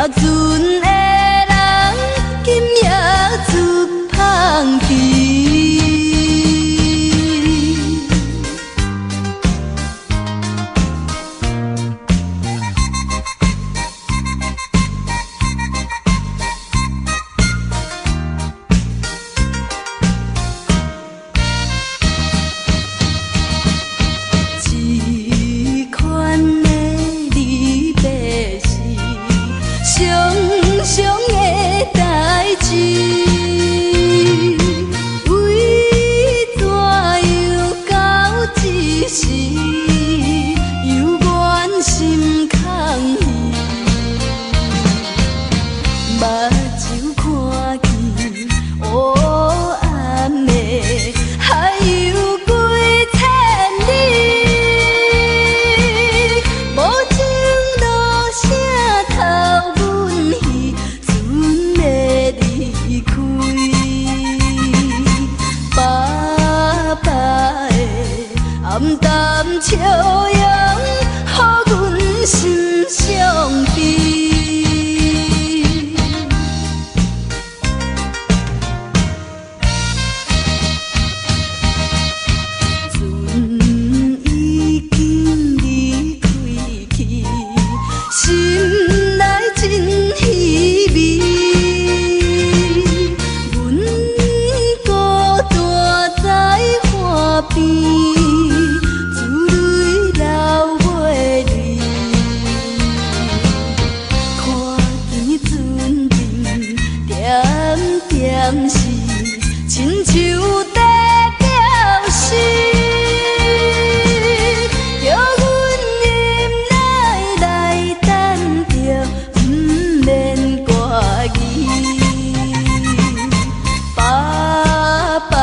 船的人今夜出芳池。笑容，予阮心伤悲。船已经离开去，心内真稀微。阮孤单在岸边。是亲像在调戏，叫阮忍耐来等着，不免歌语。白白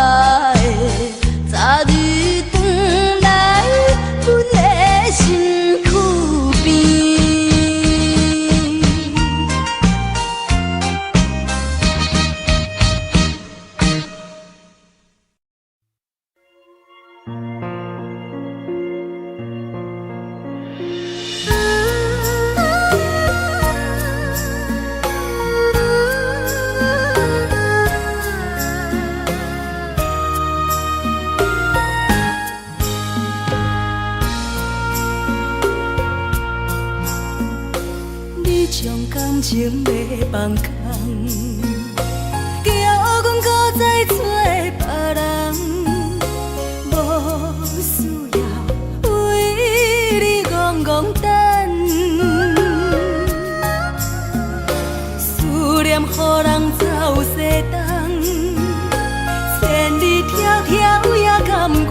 的早日转来，阮的身躯边。感情要放空，叫阮搁再找别人，无需要为你戆戆等。思念予人走西东，千里迢迢也甘愿，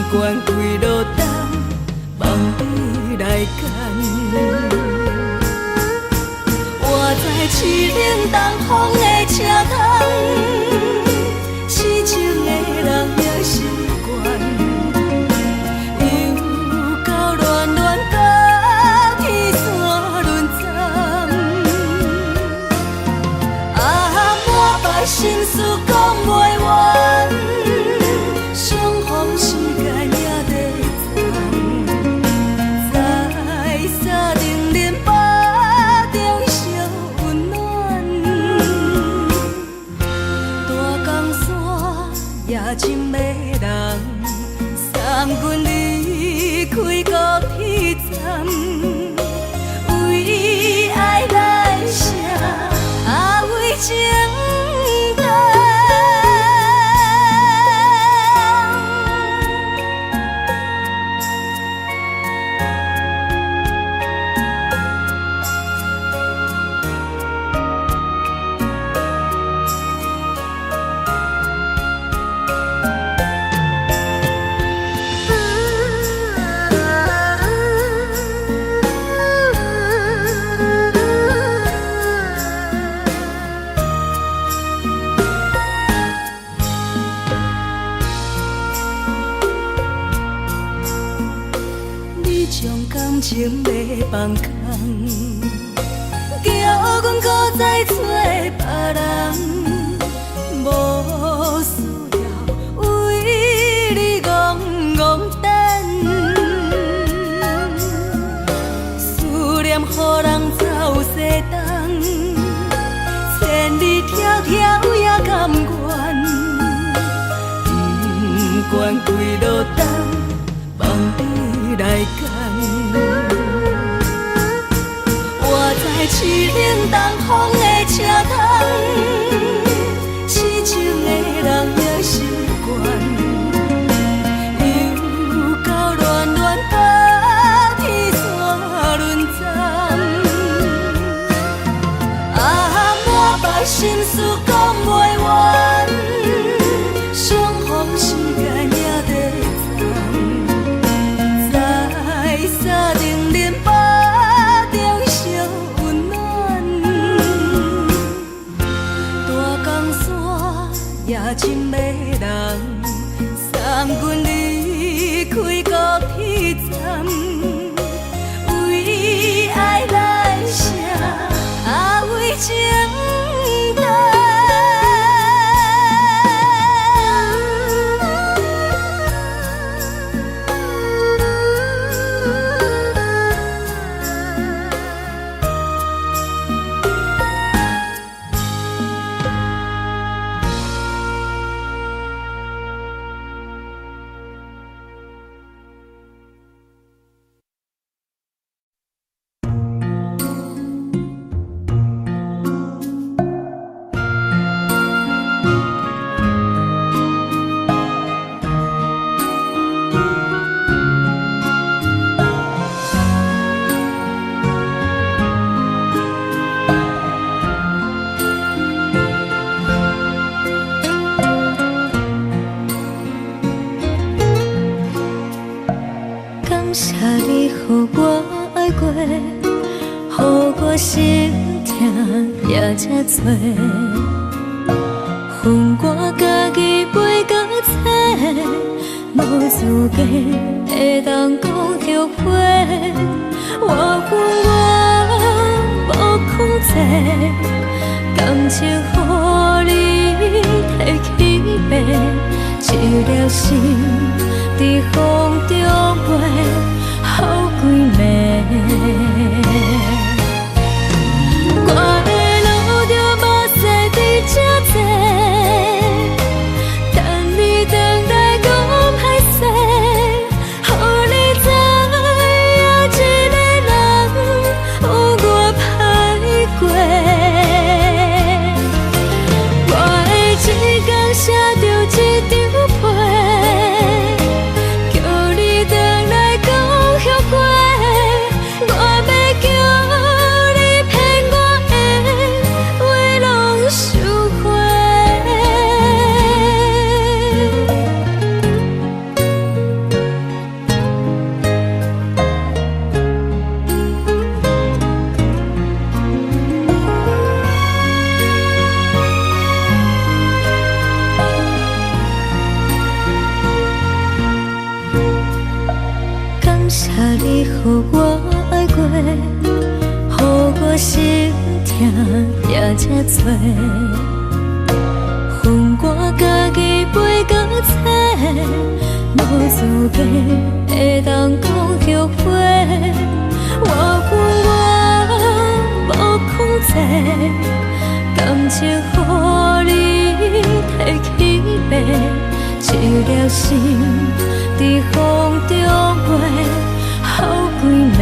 不管几落冬，望你来干。我在凄冷东风的车窗，痴情的人也习惯，又到恋恋到天山沦陷。啊，满腹心事讲袂完，相逢时间也在藏。在沙定连巴中烧温暖，大江山夜深的人，送阮离开高铁站，为爱来写为情长。感情要放空，叫阮搁再找别人，无需要为你戆戆等。思念念，予人走西东，千里迢迢也甘愿，不管几路东，梦你来牵。我在痴冷东风的车头，痴情的人也习惯。心事讲袂完，相逢时间也在站，在山顶林巴中相温暖。大江山也真迷人，送阮离开高铁站，为爱来写，为情。心痛也这多，恨我家己袂到切，无资格会当讲后悔。我恨我无控制，感情予你摕去卖，一粒心伫风中飞，好几暝。这多，恨我家己袂到切，无资格会当讲后悔。我恨我无控制，感情予你摕去卖，一粒心伫风中飞，好几暝。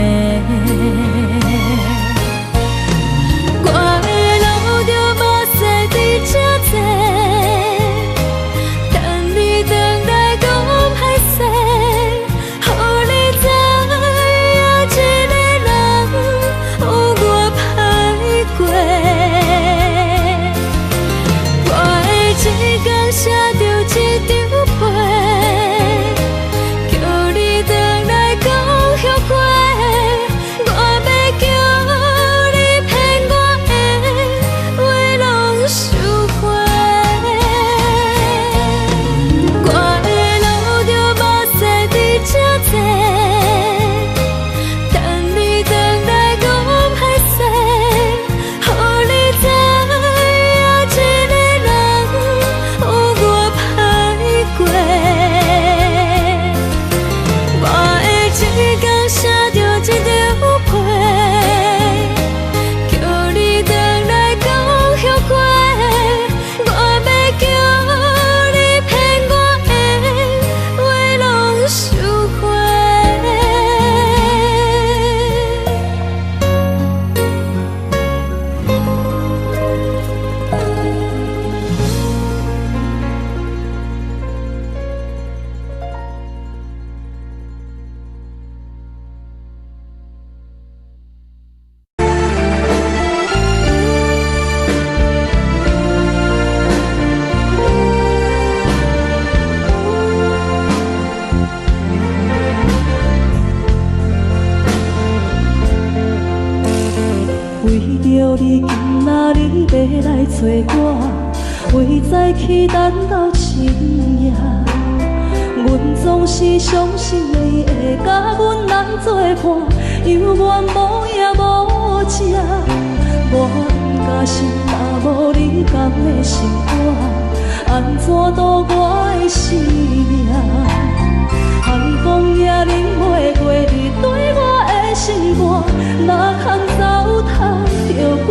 着你今仔日要来找我，为在去等到深夜。阮总是相信你会甲阮人作伴，犹原无影无迹。我假是若无你甘的心肝，安怎度我的生命？寒风也忍袂过你对我的心肝，哪通糟蹋着我？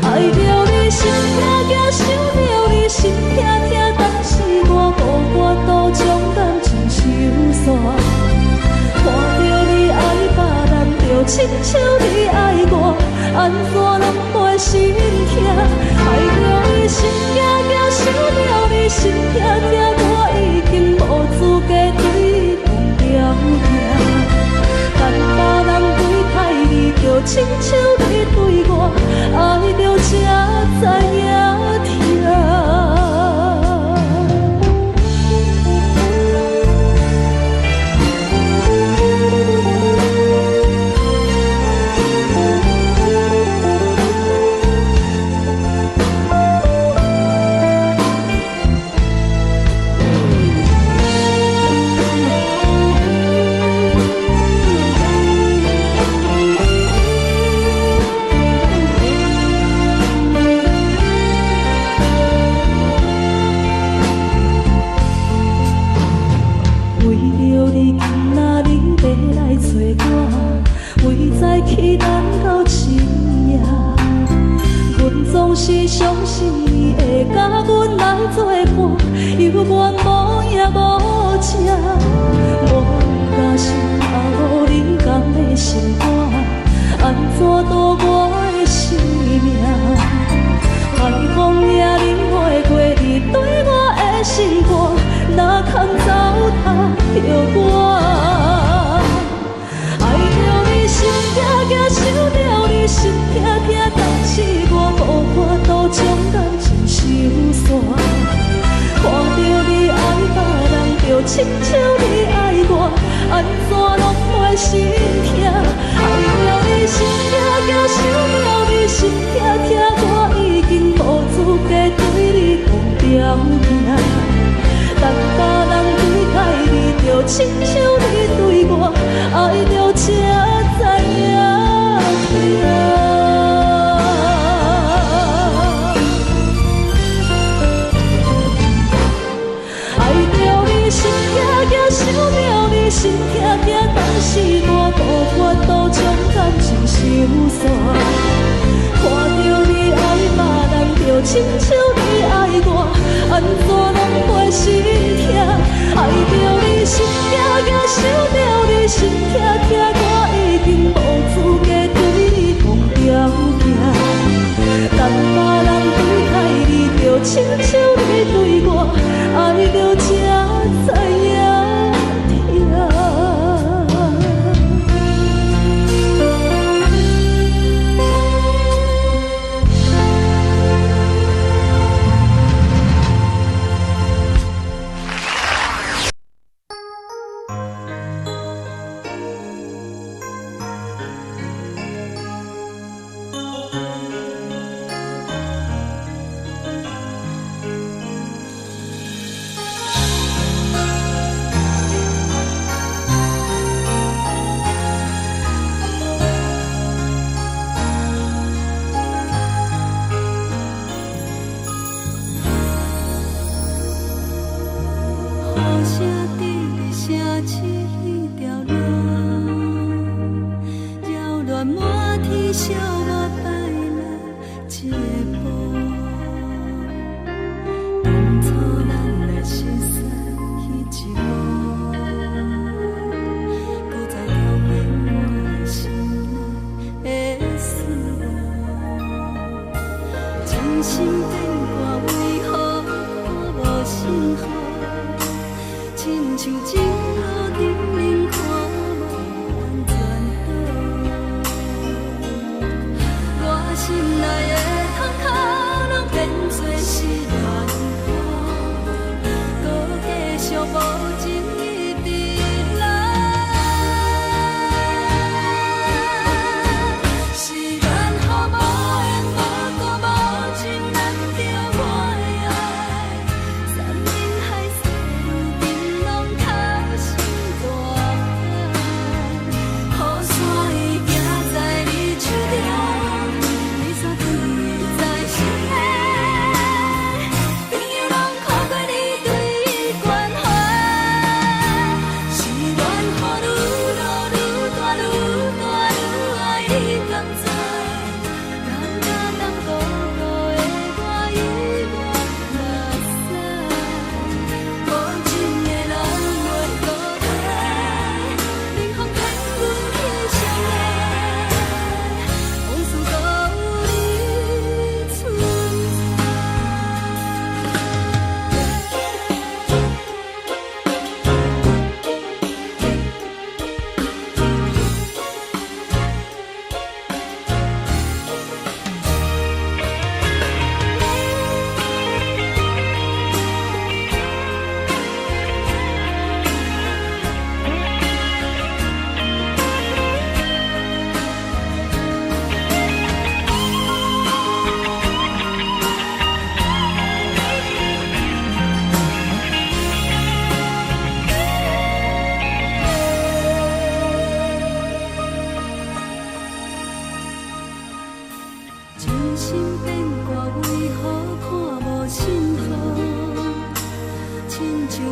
爱着你心痛痛，想着你心痛痛，但是我无法度将感情收煞。看着你爱别人，就亲像你爱我，安怎拢袂心痛？爱着你心惊惊，想着你心痛痛，我已经无资格对讲条件。但别人对待你，就亲像你对我，爱着才知影痛。去等到深夜，阮总是相信你会甲阮来作伴，犹原无影无迹。我假是若无你甘的心肝，安怎度我的生命？寒风也忍袂过你对我的心肝，哪通糟蹋着我？心痛痛，想着你心痛痛，但是我无法度将感情收煞。看着你爱别人，就亲像你爱我，安怎拢袂心痛？爱着你心痛痛，想着你心痛痛，我已经无资格对你讲条件。但别人对待你，就亲像你对我，爱着才知影痛。爱着你心痛痛，想着你心痛痛，但是我无法度将感情收煞。看着你爱别人，就亲像你爱我，安怎拢袂心痛？爱着你心痛痛，想着你心痛痛，我已经无资格对你讲条件。但别人对待你，就亲像你对我，爱着才知影痛。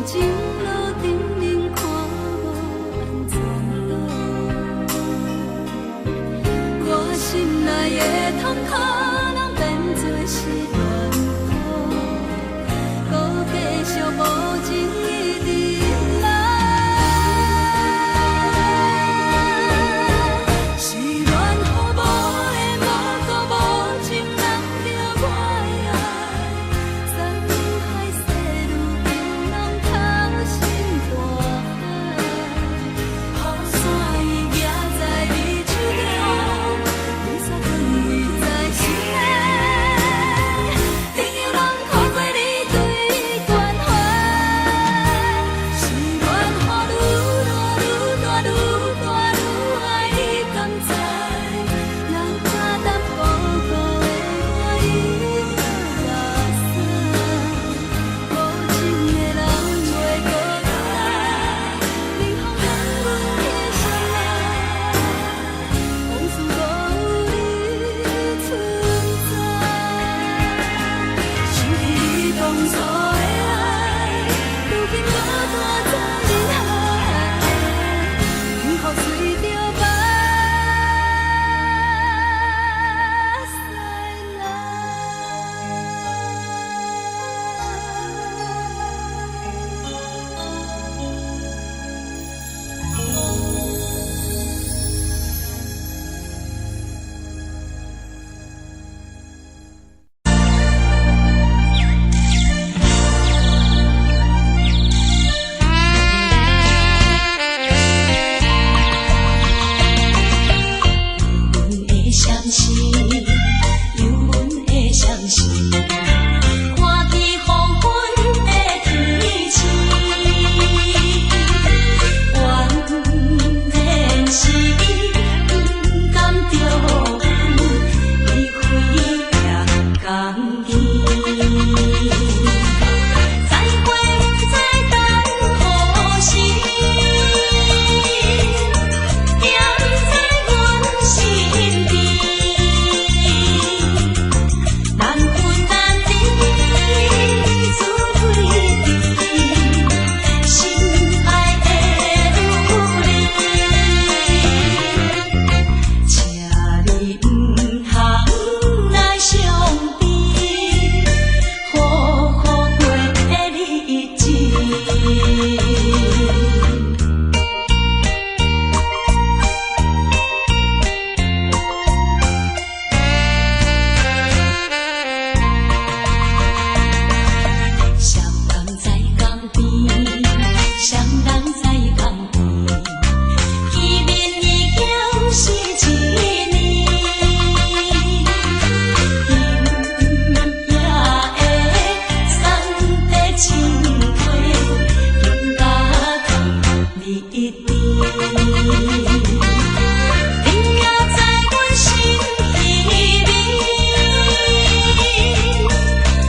情路顶面看无安怎路，我心内的痛可能变作是怨苦，搁继续无情伊伫来。是缘予无的无辜无情人着我的爱，山海细路平拢透心大海，雨伞伊举在你手中，雨伞放你在心内，朋友拢靠过你对关怀，是缘予愈大愈大愈大愈爱你甘知，人假淡薄薄的我已搁拉散，无情的人袂搁来，冷风冷阮的心内，往事无有你存在，想起你当初的爱，如今搁大在人海，幸福随着目屎来。有阮的相思，看见黄昏的天星，原然是你不甘着阮离开夜江边，再会再等何时？踮在阮身边。难分难离，滋味甜，心爱的女儿，请你唔通来伤悲，好好过日子。双人在江边，双人在江边，见面已经是一年。今夜的山地青花，应该靠你一边。你也在阮心里面，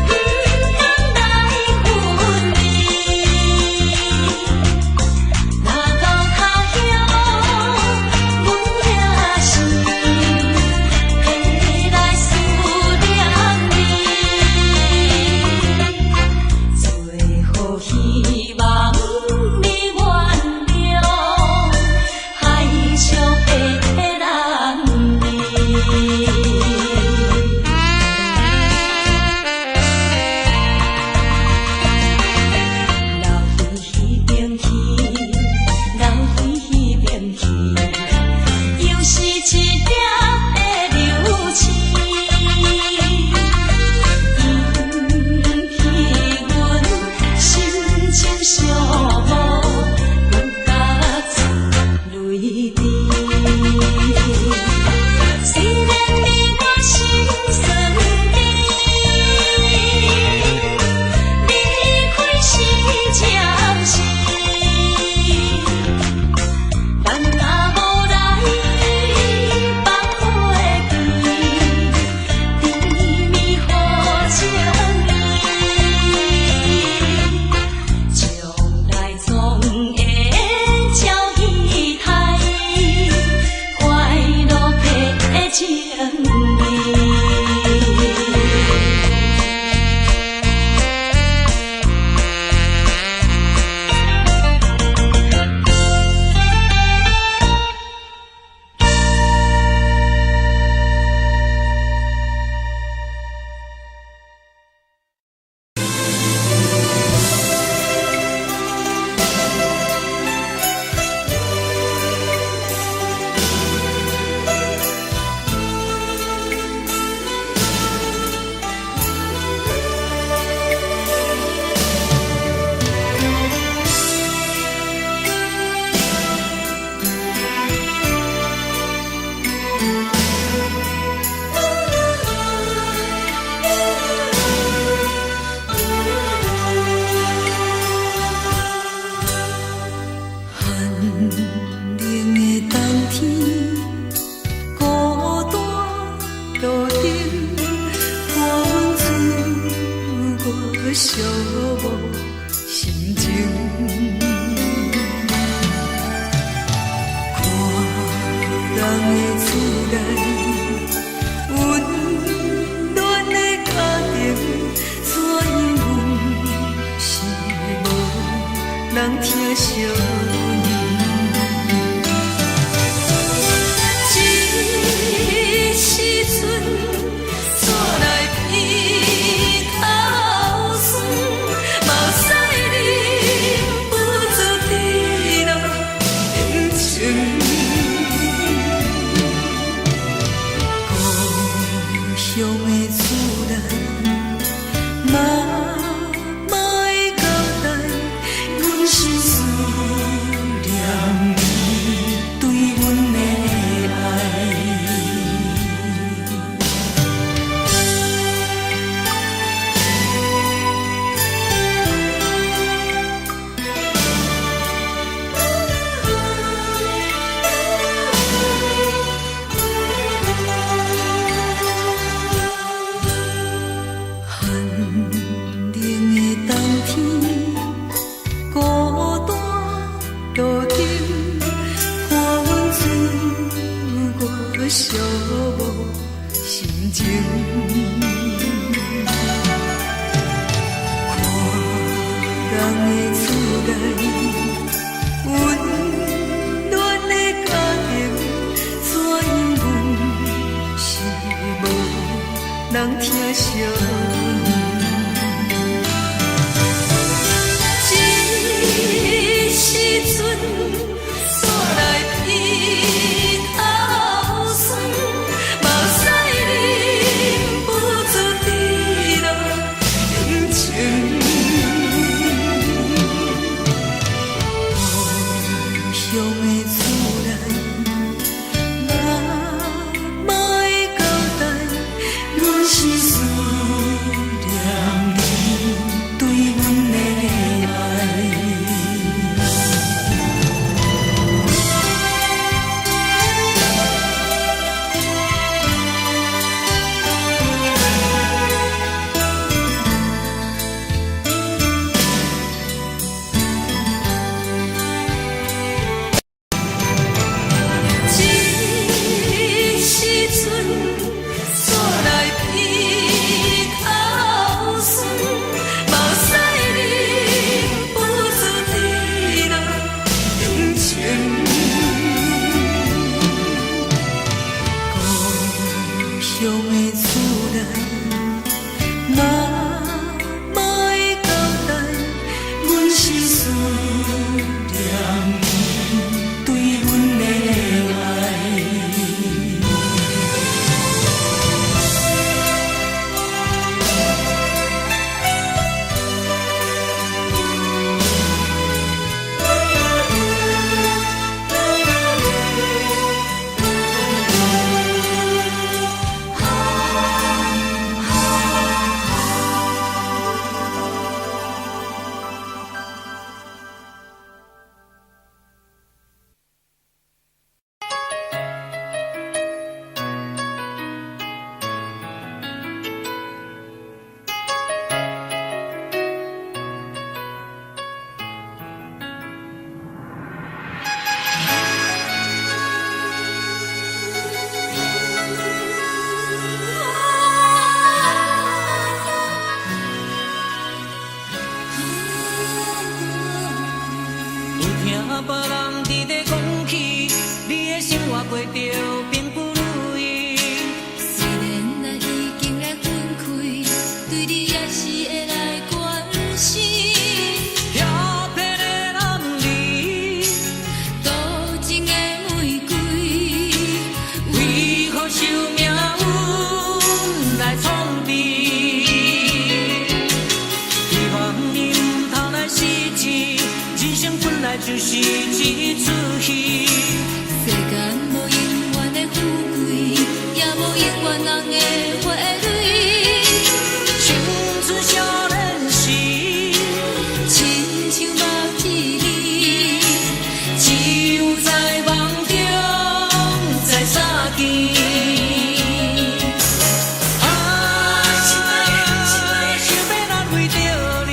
不敢来分离。若到他乡，阮也是会来思念你。最后希望你原谅海上的人儿。流回迄边去，流回迄边去，又是一粒的流星，引起阮心情寂寞，愈加出泪滴。虽然你我心酸甜，离开是暂时，但若无来放花期，甜蜜好情意，将来总会照期待。这时阵怎来鼻口酸，嘛有使忍不住滴落眼睛。故乡的厝内，嘛会交代，阮是思念你对阮的爱。寒冷的冬天，孤单路灯，看阮自我寂寞心情。看人的厝内，温暖的家庭，怎因阮是无人疼惜？这时阵怎来鼻口酸，嘛有使忍不住滴落眼睛。故乡的厝内，嘛会交代，阮是思念你对阮的爱。这时阵怎来鼻口酸，嘛有使忍不住滴落眼睛。故乡的厝内，嘛会交代，阮是思念你对阮的爱。别人伫咧讲起，你的生活过着并不如意。虽然咱已经来分开，对你也是会来关心。漂泊的男儿，多情的玫瑰，为何受命运来创治？希望你唔通来失志，人生本来就是一出戏。世间无永远的富贵，也无永远人的花蕊。青春少年时，亲像目翕你，只有在梦中才相见。想要安慰着你，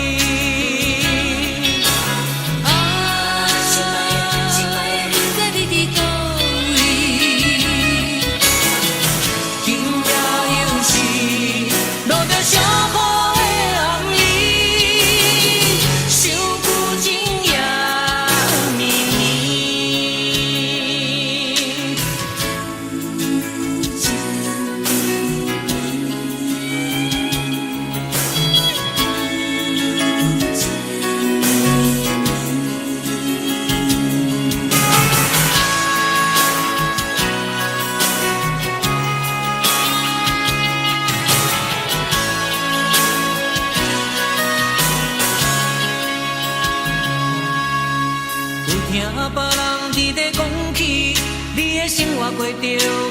生活过着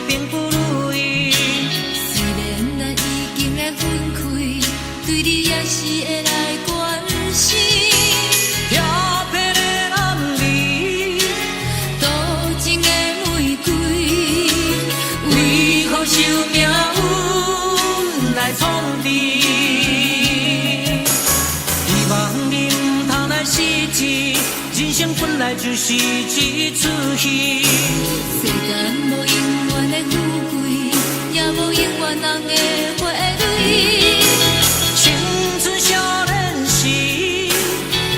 并不如意。虽然咱已经来分开，对你也是会来关心。漂泊的暗暝，多情的玫瑰，为何受命运来创治？希望你唔通来失志，人生本来就是一出戏。世间无永远的富贵，也无永远人的花蕊。青春少年时，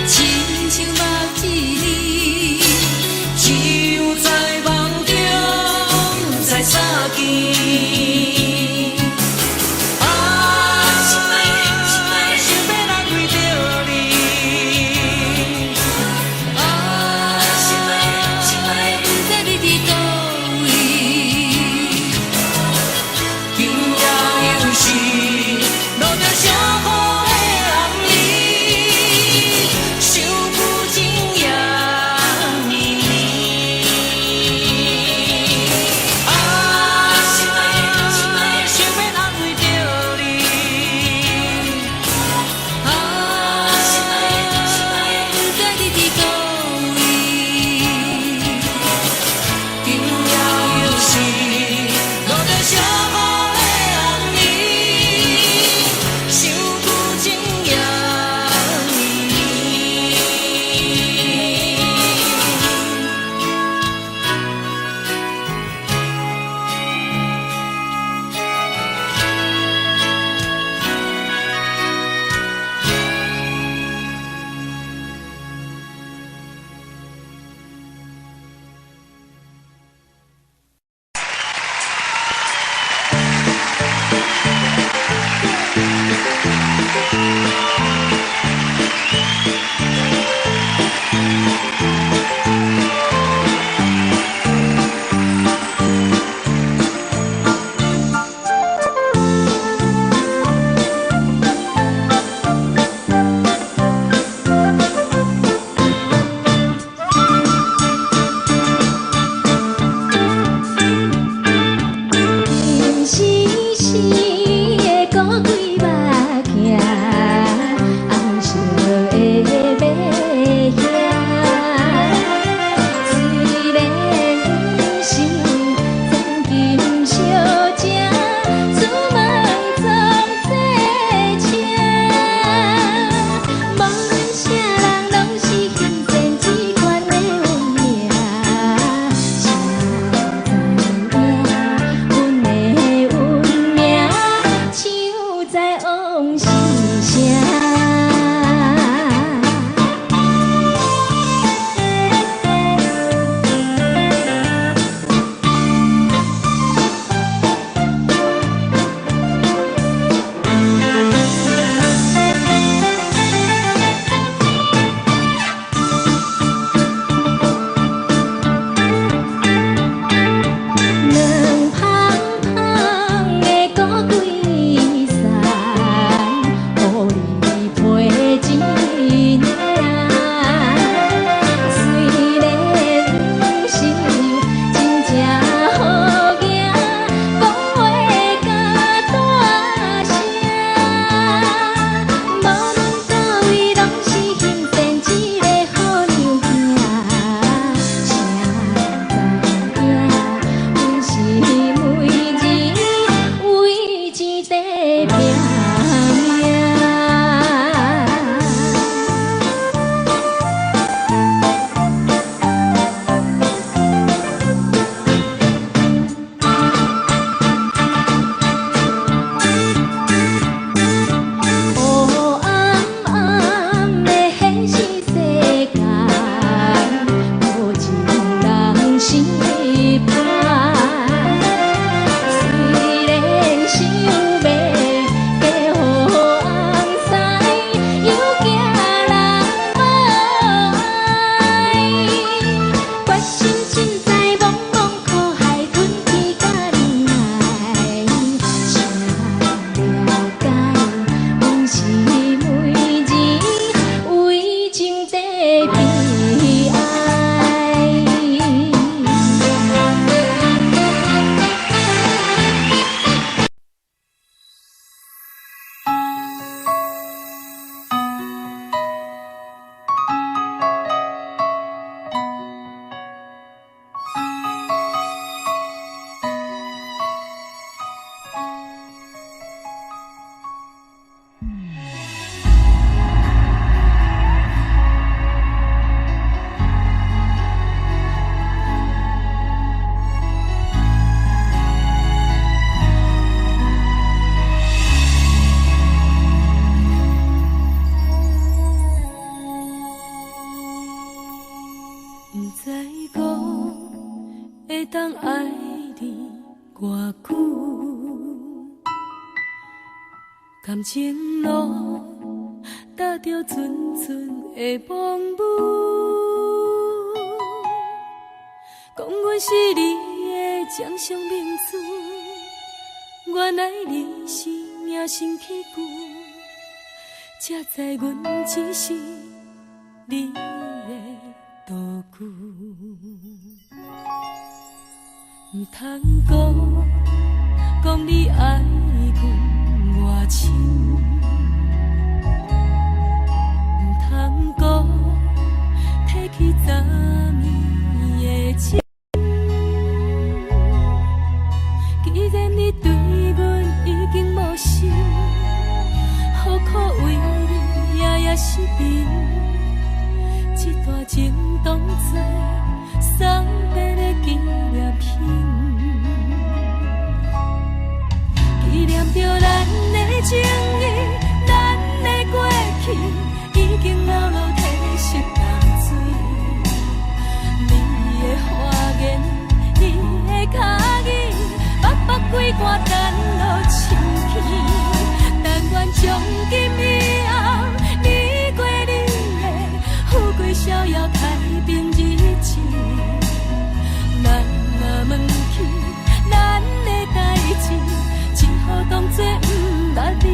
亲像目睭里，只有在梦中才相见。想要来为着你，不知你伫倒偌久，感情路踏着纯纯的梦雾，讲阮是你的掌上明珠，原来你是命生起句，才知阮只是你的道具。唔通讲你爱阮偌深，唔通讲提起昨暝的情。既然你对阮已经无心，何苦为你夜夜失眠？这段情当作送别的纪念品，纪念着咱的情谊，咱的过去已经老老褪色淡水。你的花言，你的脚语，白白几段等落深去。但愿从今以后，你过你的富贵逍遥太平日子。咱若问起咱的代志，只好当作不捌你。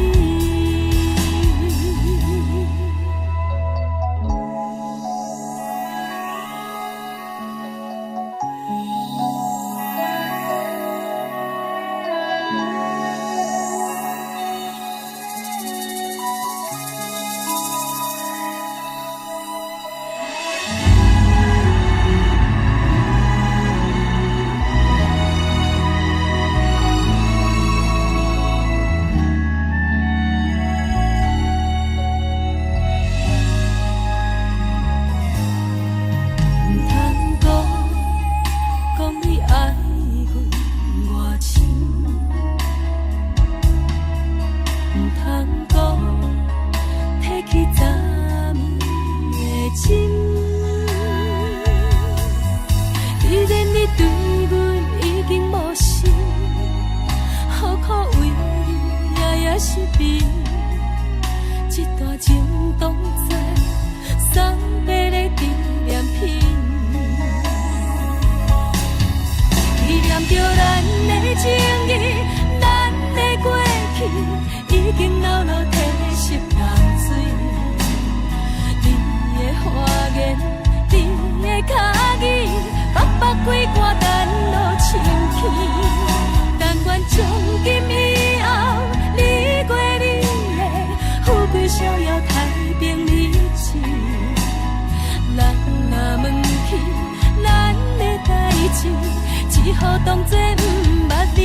只好当作不捌你。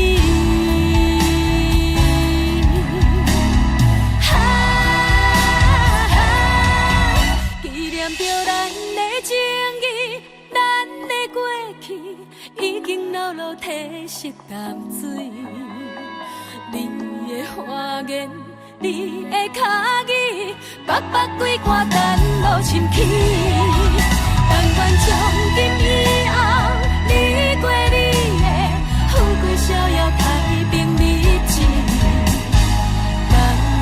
纪念着咱的情谊，咱的过去已经老老褪色淡水。你的花言，你的脚语，白白几段等落深去。但愿从今以后，你过你的富贵逍遥太平日子。咱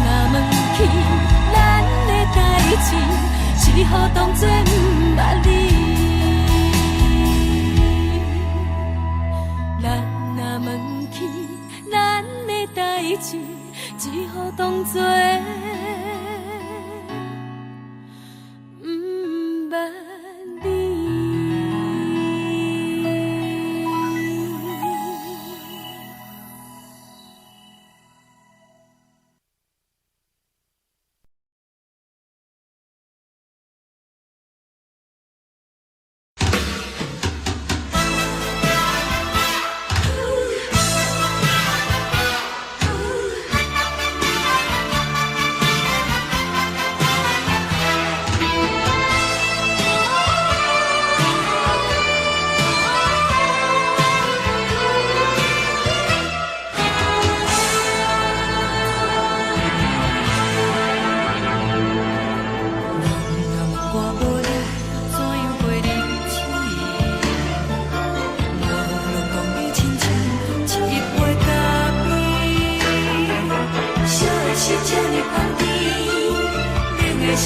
若问起咱的代志，只好当作不捌你。咱若问起咱的代志，只好当作不捌你。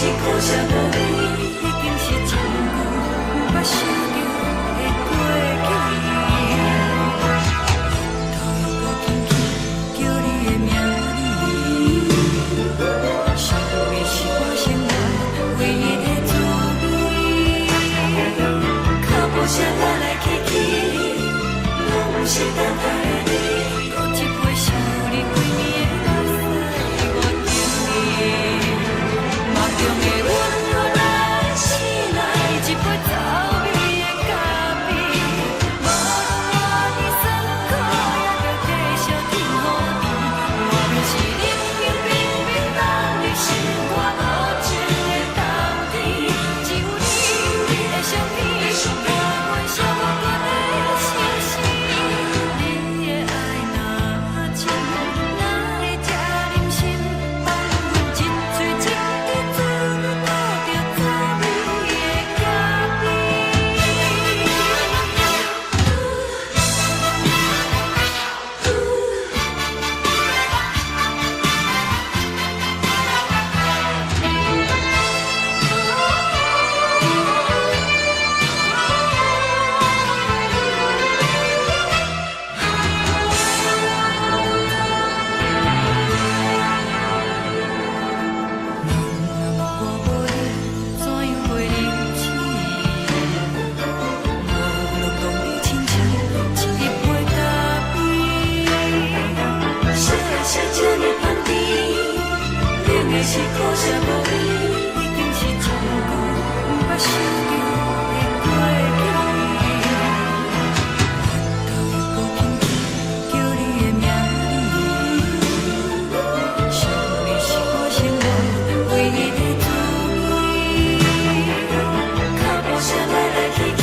是苦涩无味，已经是真久捌想着的过去。头又搁轻轻叫你的名字，想你是我生活唯一的滋味。脚步声来来去去，拢是等待的你，搁一杯想你几暝的垃圾我敬你。梦中的温柔来醒来，一杯走味的咖啡，无论我呢酸苦，也着继续甜予你。我们是冷冷冰冰冷的心肝无情的冬天，只有你的相片，伴阮寂寞过的心事。你的爱若真，哪会这忍心放阮一嘴一滴滋味倒着滋味的咖啡？我无你，怎样袂忍心？无路当你亲像一杯咖啡，烧的是这呢香甜，冷的是苦涩无味，已经是真久捌想着的过去。头又搁轻轻叫你的名字，想你是我生活唯一的滋味。脚步声来来去去，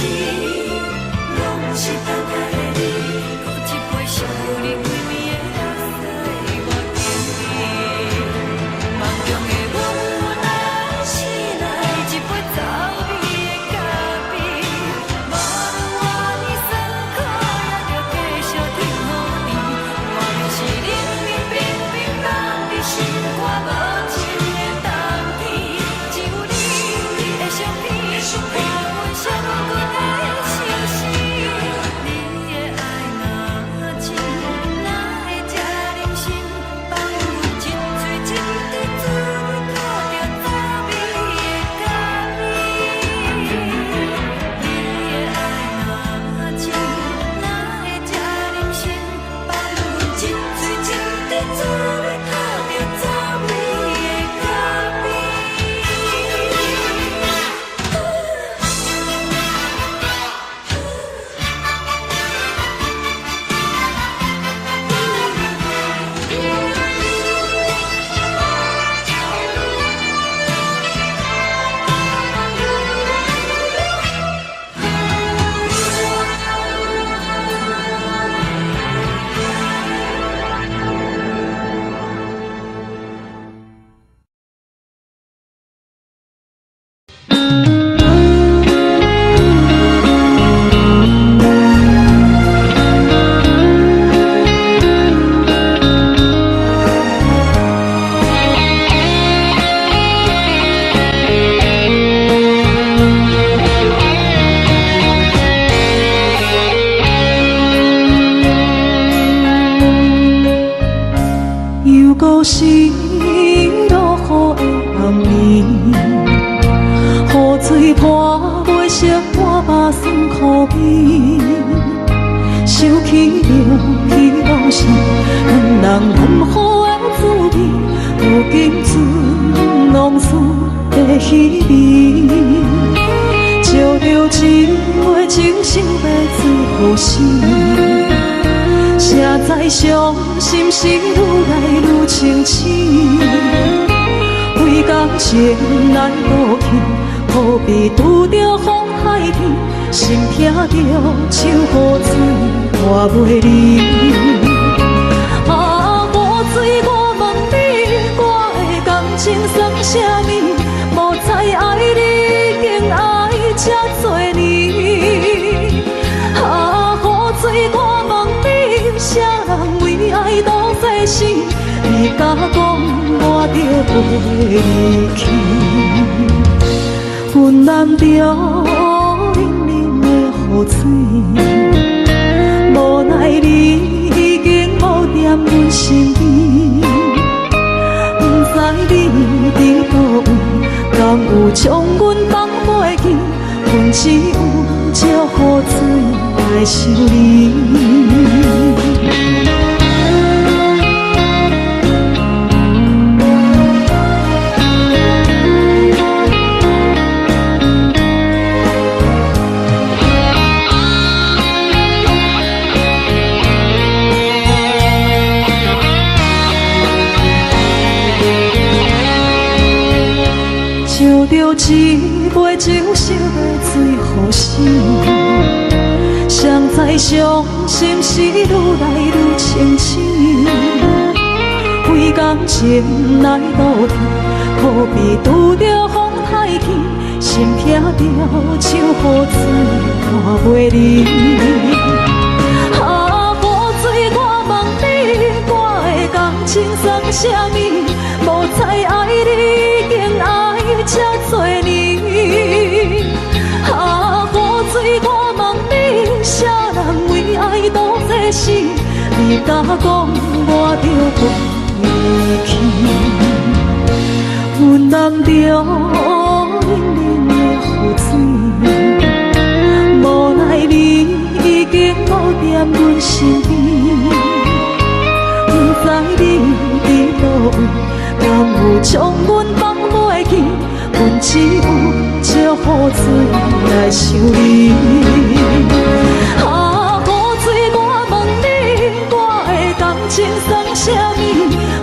拢是等待的你，搁一杯想你几暝的垃圾我敬你。梦中的温柔来醒来，一杯走味的咖啡，无论我呢酸苦，也着继续甜予你。我们是冷冷冰冰冷的心肝无情的冬天，只有你的相片，伴阮寂寞过的心事。你的爱若真，哪会这忍心放阮一嘴一滴滋味倒着滋味的咖啡？你的爱若真，哪会这忍心放阮一嘴一滴滋味倒着滋味的咖啡？又搁是落雨的暗暝，雨水泼袂熄我目酸苦味，想起着彼往事，两人难好的滋味，如今存往事的稀微，照着一杯情深要醉予死。谁知伤心事愈来愈清醒，为感情来倒去，何必拄着风海天，心痛着手雨水换袂离。啊，雨水，我问你，我的感情算啥物？无再爱你，竟爱这多年。啊，雨水，我问你，啥人为爱斗世事？你甲讲我着袂离去。阮南着冷冷的雨水，无奈你已经无踮阮身边。不知你伫倒位，敢有将阮放袂记？阮只有借雨水来想你。烧着一杯酒，烧要醉予醒。谁知伤心事愈来愈清醒。为感情来斗阵，可比拄着风太轻，心痛着手雨水看袂离。啊，雨水，我问你，我的感情算啥物？无再爱你，已经爱这多年。啊，雨水，我问你，啥人为爱赌这死？你敢讲我着袂离去？阮淋着冷冷的雨水，无奈你已经无踮阮身边。不知你伫倒位，敢有将阮放袂记？阮只有借雨水来想你。啊，雨水，我问你，我的感情算啥物？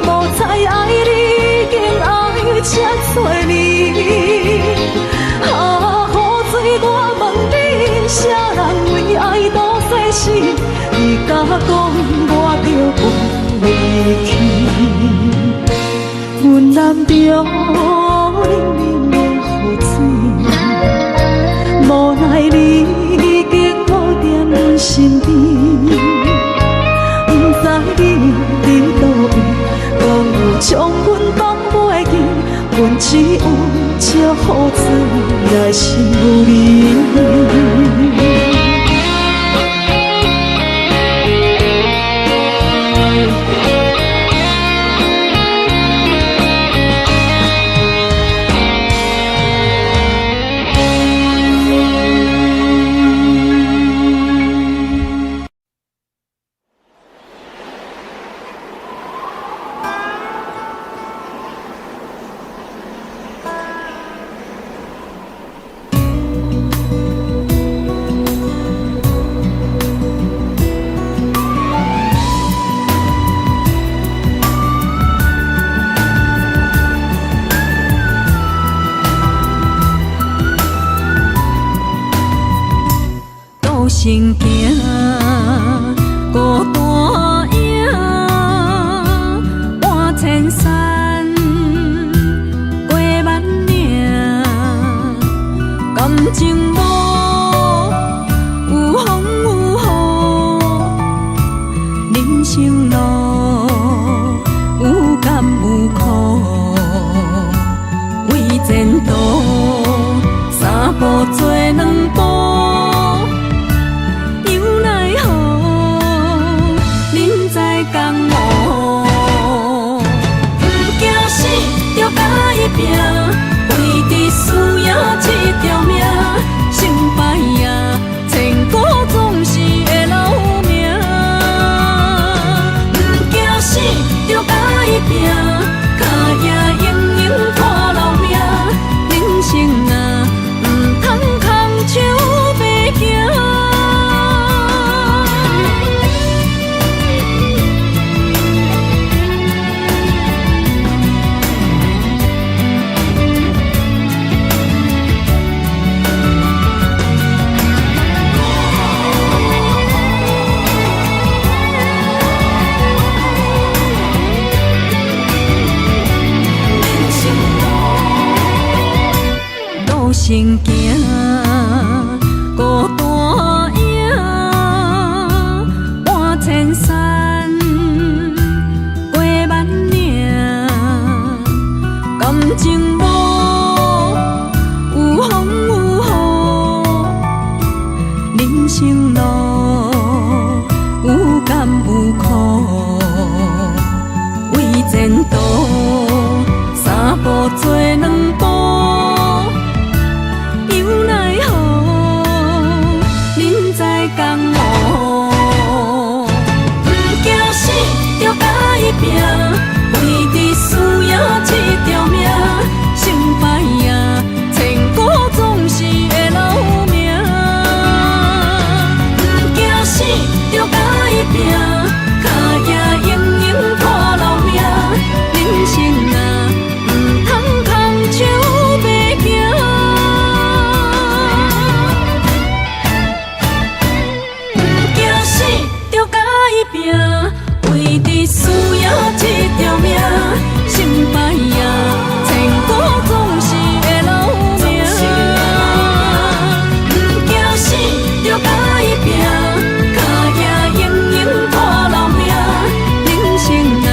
无再爱你，已经爱这多年。啊，雨水，我问你，啥人为爱赌世事？你敢讲我着袂离去？阮淋着冷冷的雨水，无奈你已经无踮阮身边。不知你伫倒位，敢有将阮放袂记？阮只有借雨水来想你。行行，孤单影，换千山，过万岭，感情路有风有雨，人生路有甘有苦，为前途三步做两步。拼，为伫输赢这条命，成败赢，千古总是会留名。不惊死，着甲伊拼，脚也硬硬看老命。人生啊，唔通空手白行。行行，孤单影，换千山，过万岭，伊拼，为伫需要这条命，成败赢，千古总是会留名。不惊死，就甲伊拼，脚也永永拖老命。人生啊，唔通空手白行。不惊死，就甲伊拼，为伫需要这条命，成败赢，千古总是会留名。不惊死，就甲伊拼，脚也永永拖老命。人生啊，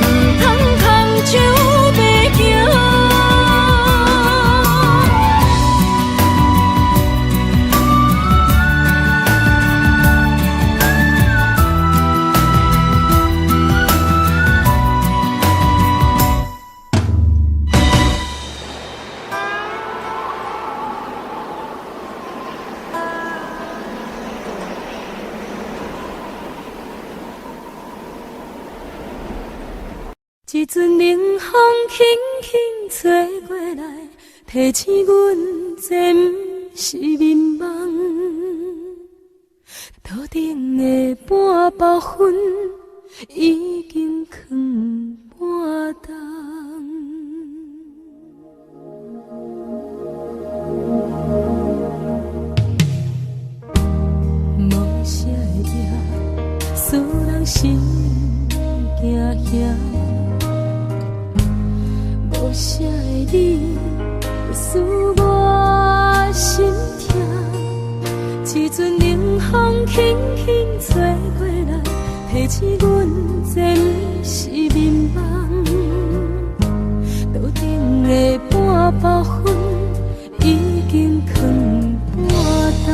唔通空手白行。一阵冷风轻轻吹过来，提醒阮这不是眠梦。头顶的半包云已经藏半冬。无啥会赢，使人心惊惊。无啥的你，会使我心痛。一阵冷风轻轻吹过来，提醒阮这不是眠梦。头顶的半包云已经藏半冬。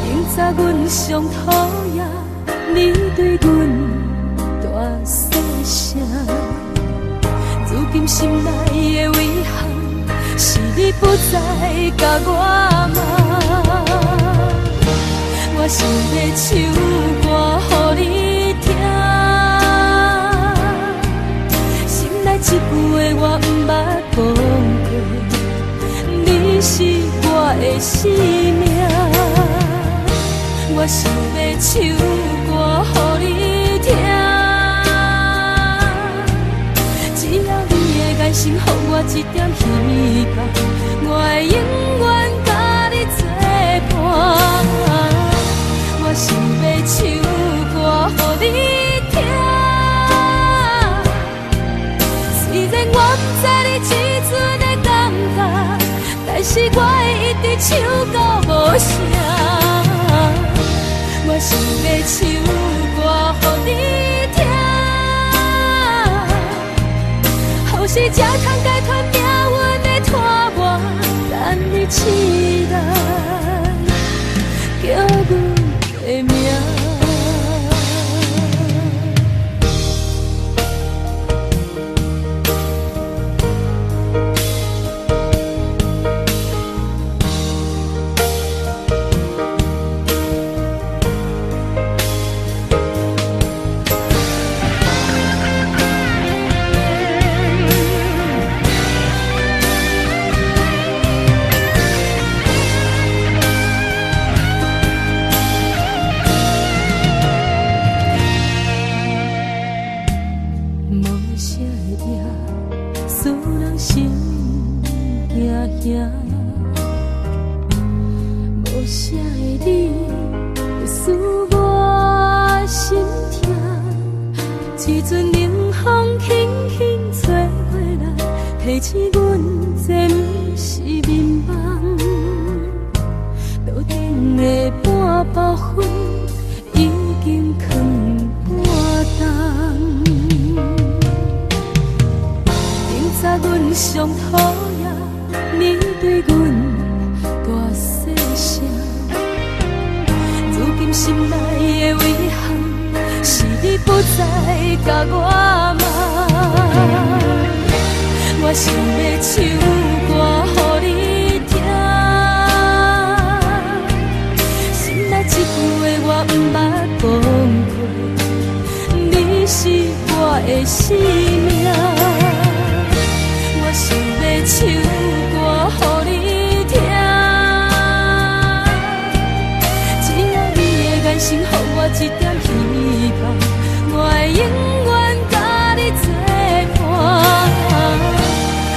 明早阮上讨厌你对阮大细声，如今心内的遗憾，是你不再甲我骂。我想要唱歌予你听，心内一句话我不捌讲过，你是我的生命。我想要唱歌予你听，只要你会爱心，予我一点希望，我会永远甲你作伴。我想要唱歌予你听，虽然我不知你这阵的感觉，但是我会一直唱到无声。我想要唱歌予你听，后世才通解脱命运的拖磨，等你期待叫阮的名。无啥的你，会使我心痛。一阵冷风轻轻吹过来，提醒阮这不是眠梦。头顶的半包云已经藏半冬。明早阮上讨厌你对阮大细声，如今心内的遗憾，是你不再甲我骂。我想要唱歌予你听，心内一句话我不捌讲过。我的生命。我想要唱歌予你听，只要你的眼神予我一点希望，我会永远甲你作伴。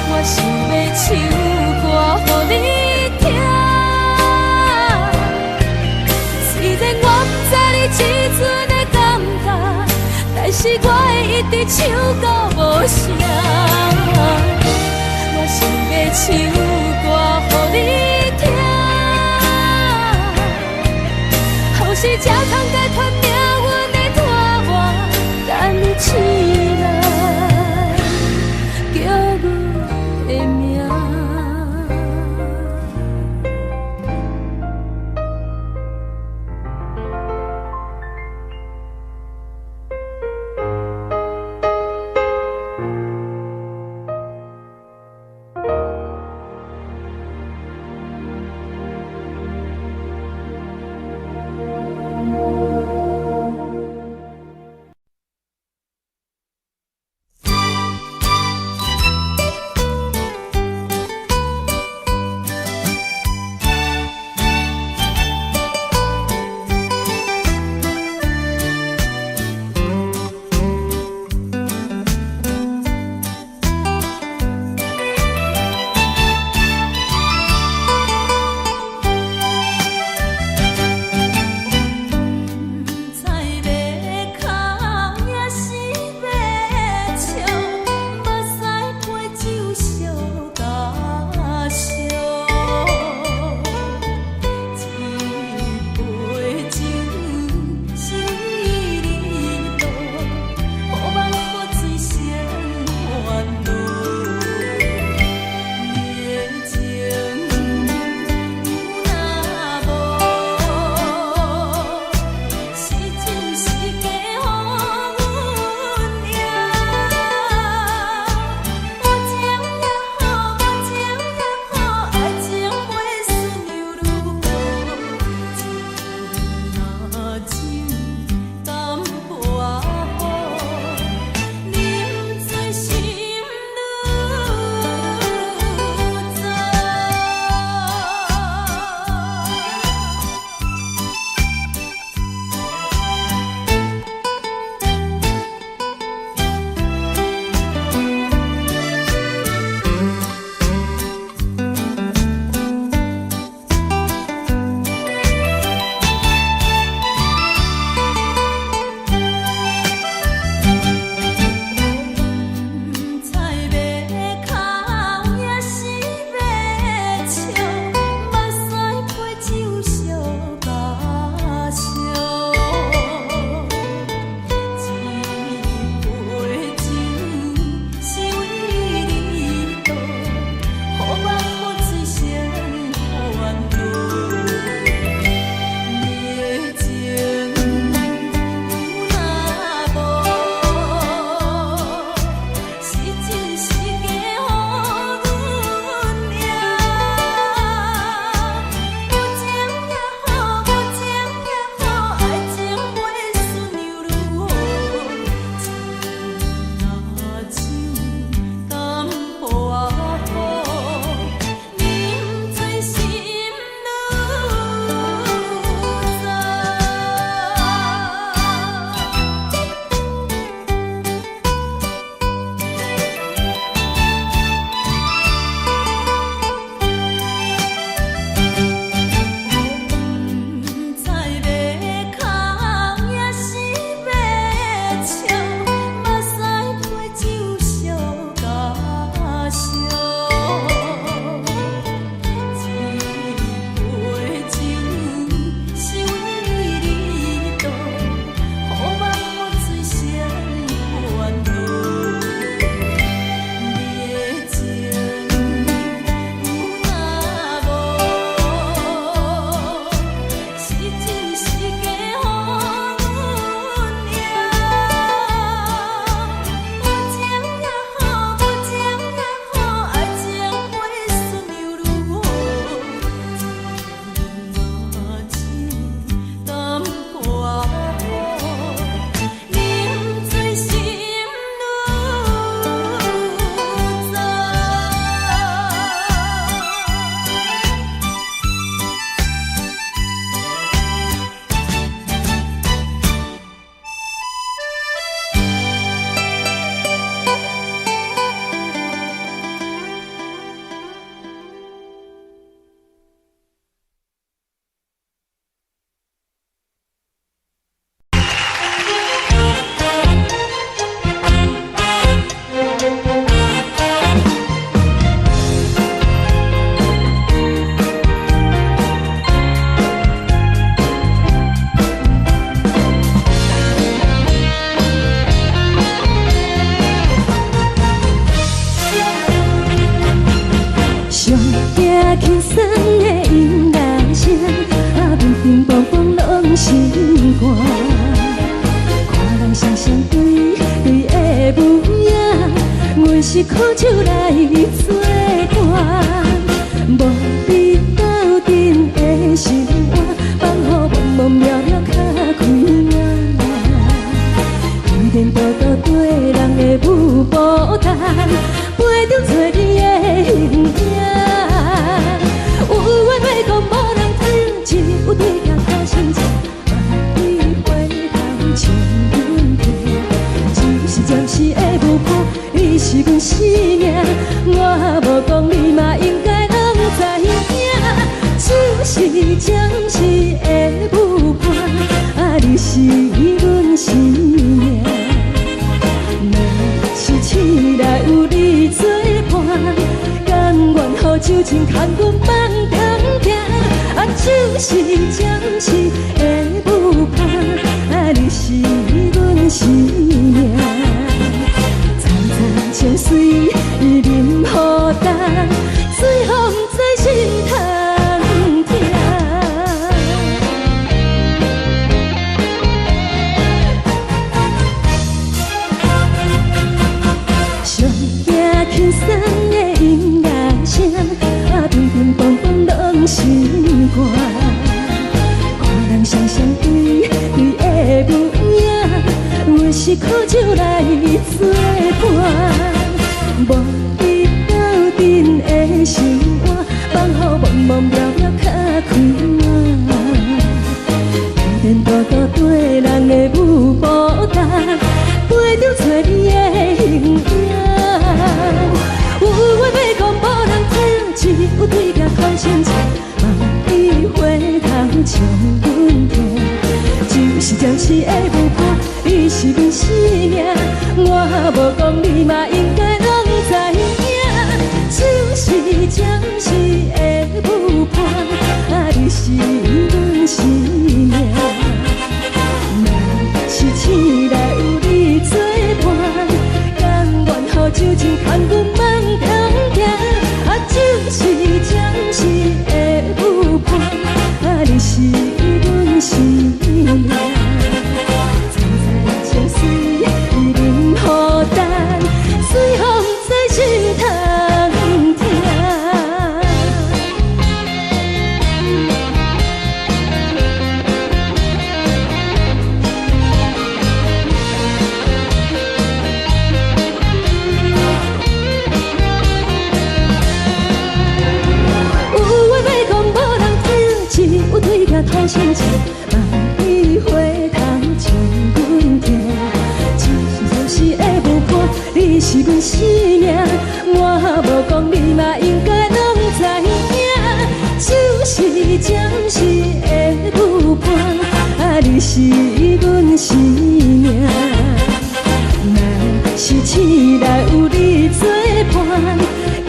我想要唱歌予你听，虽然我不知你这阵的感觉，但是我会一直唱到无声。我想要唱歌予你听，后世才通解脱命运的拖磨，等你醒来叫我的名。心肝。看人双双对对的模样，阮是靠手来做伴。无你斗阵的心肝，放予茫茫渺渺较开眼。一连倒倒对人的舞步弹，陪着找你的形影。有话要讲无人听，只有对镜头心情，万里回头将阮听。就是暂时的舞伴，你是阮生命，我无讲你嘛应该拢知影。就是暂时的舞伴，啊，你是阮生命。若是醒来有你作伴，甘愿予酒精牵阮放长行。啊，就是暂时的舞伴，啊，你是阮生命。层层情水任何担，随风在心头。轻松的音乐声，啊，乒乒乓乓拢心肝。看人双双对对的模样，阮是靠手来做伴。无你斗阵的心肝，放予茫茫渺渺较开眼。一连倒倒对人的舞步弹，陪着找你的形影。有话要讲无人听，只有对镜看心情，万里回头将阮听。就是暂时的舞伴，你是阮生命，我无讲你嘛应该拢知影。就是暂时的舞伴，啊，你是阮生命。若是醒来有你作伴，甘愿予酒精牵阮放长行。啊，就是暂时的舞伴，啊，你是阮生命。层层情水任何担，随风在心头听。有对镜头心情，万里回头将阮听。就是暂时的舞伴，你是阮生命，我无讲你嘛应该拢知影。就是暂时的舞伴，啊，你是阮生命。若是醒来有你作伴，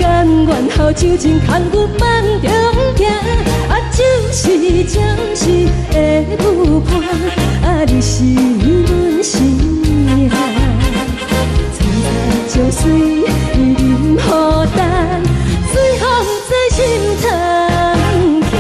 甘愿予酒精牵阮放长行。啊，就是暂时的舞伴，啊，你是阮生命。层层情水任何担，随风在心头听。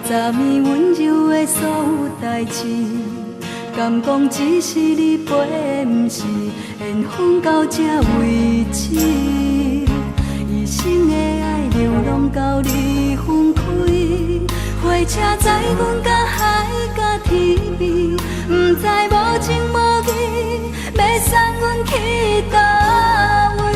昨暝温柔的所有代志，敢讲只是你陪，不是缘分到这为止。一生的爱流浪到你分开，火车载阮到海角天边，不知无情无义，要送阮去倒位。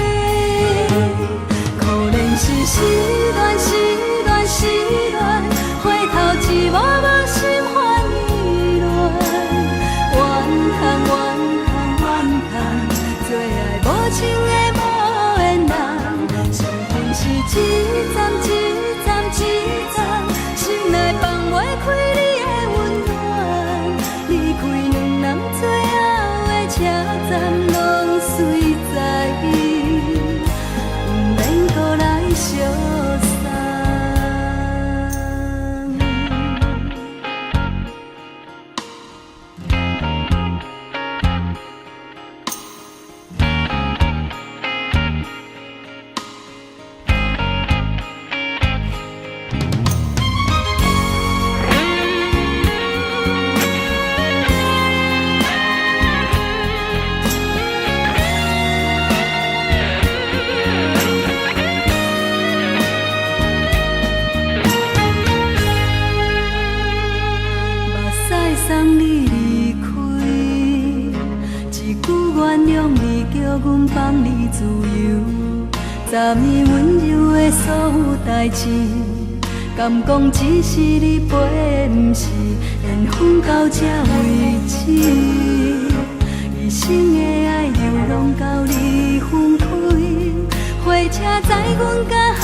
昨暝温柔的所有代志，敢讲只是你陪，不是缘分到这为止。一生的爱又拢到你分开，火车载阮甲海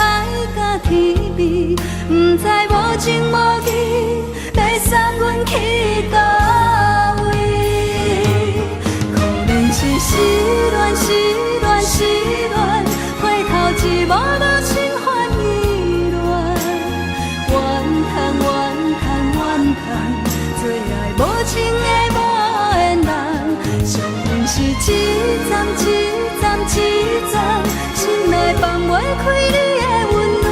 甲天边，不知无情无义，要送阮去倒位？可能是失恋，失恋，失恋。一无无情换意乱，怨叹怨叹怨叹，做爱无情的无缘人，上恨是一站一站一站，心内放袂开你的温暖，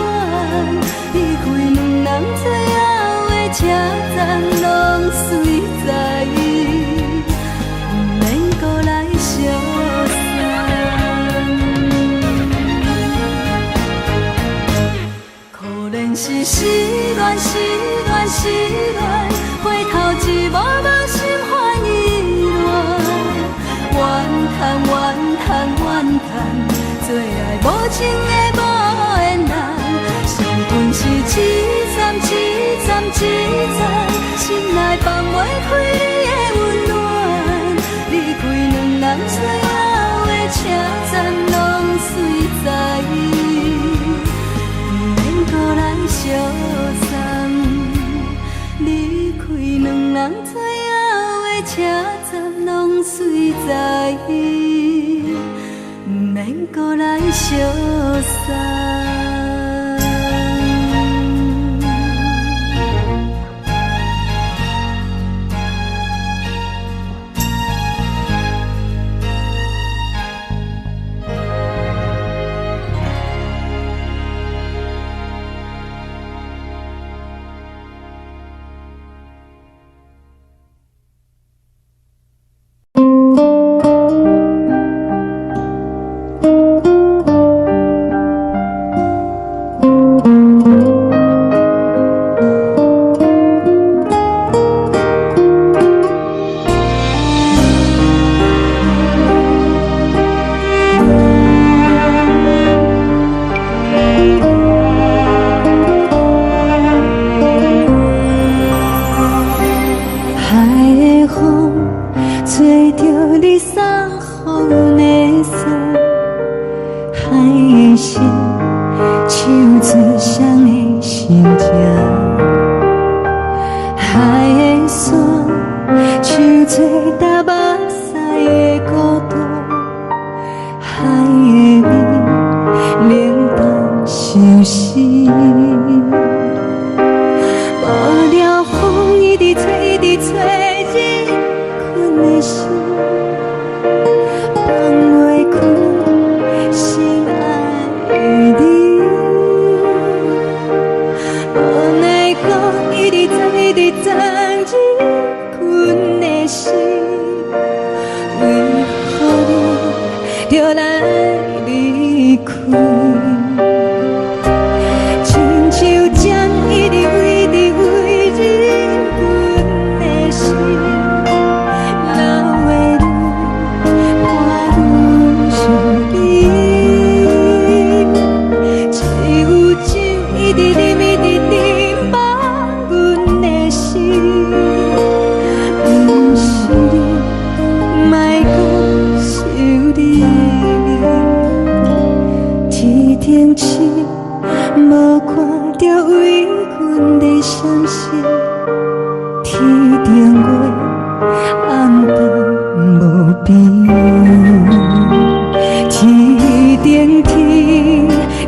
离开两人最后的车站，拢随在意，不免搁来相是失恋，失恋，失恋，回头一无无心换意乱，怨叹怨叹怨叹，做爱无情的无缘人，上恨是一站一站一站，心内放袂开你的温暖，离开两人最后的车站，拢随在意。相送，离开两人最后的车站，拢随在意，不免搁来相送。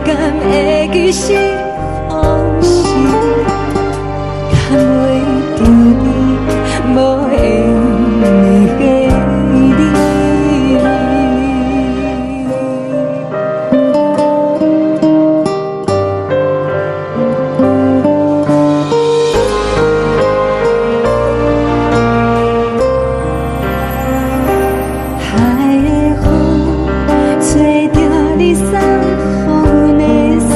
敢会记是往事，敢袂着你无缘的你。海的风吹着你送予阮的衫。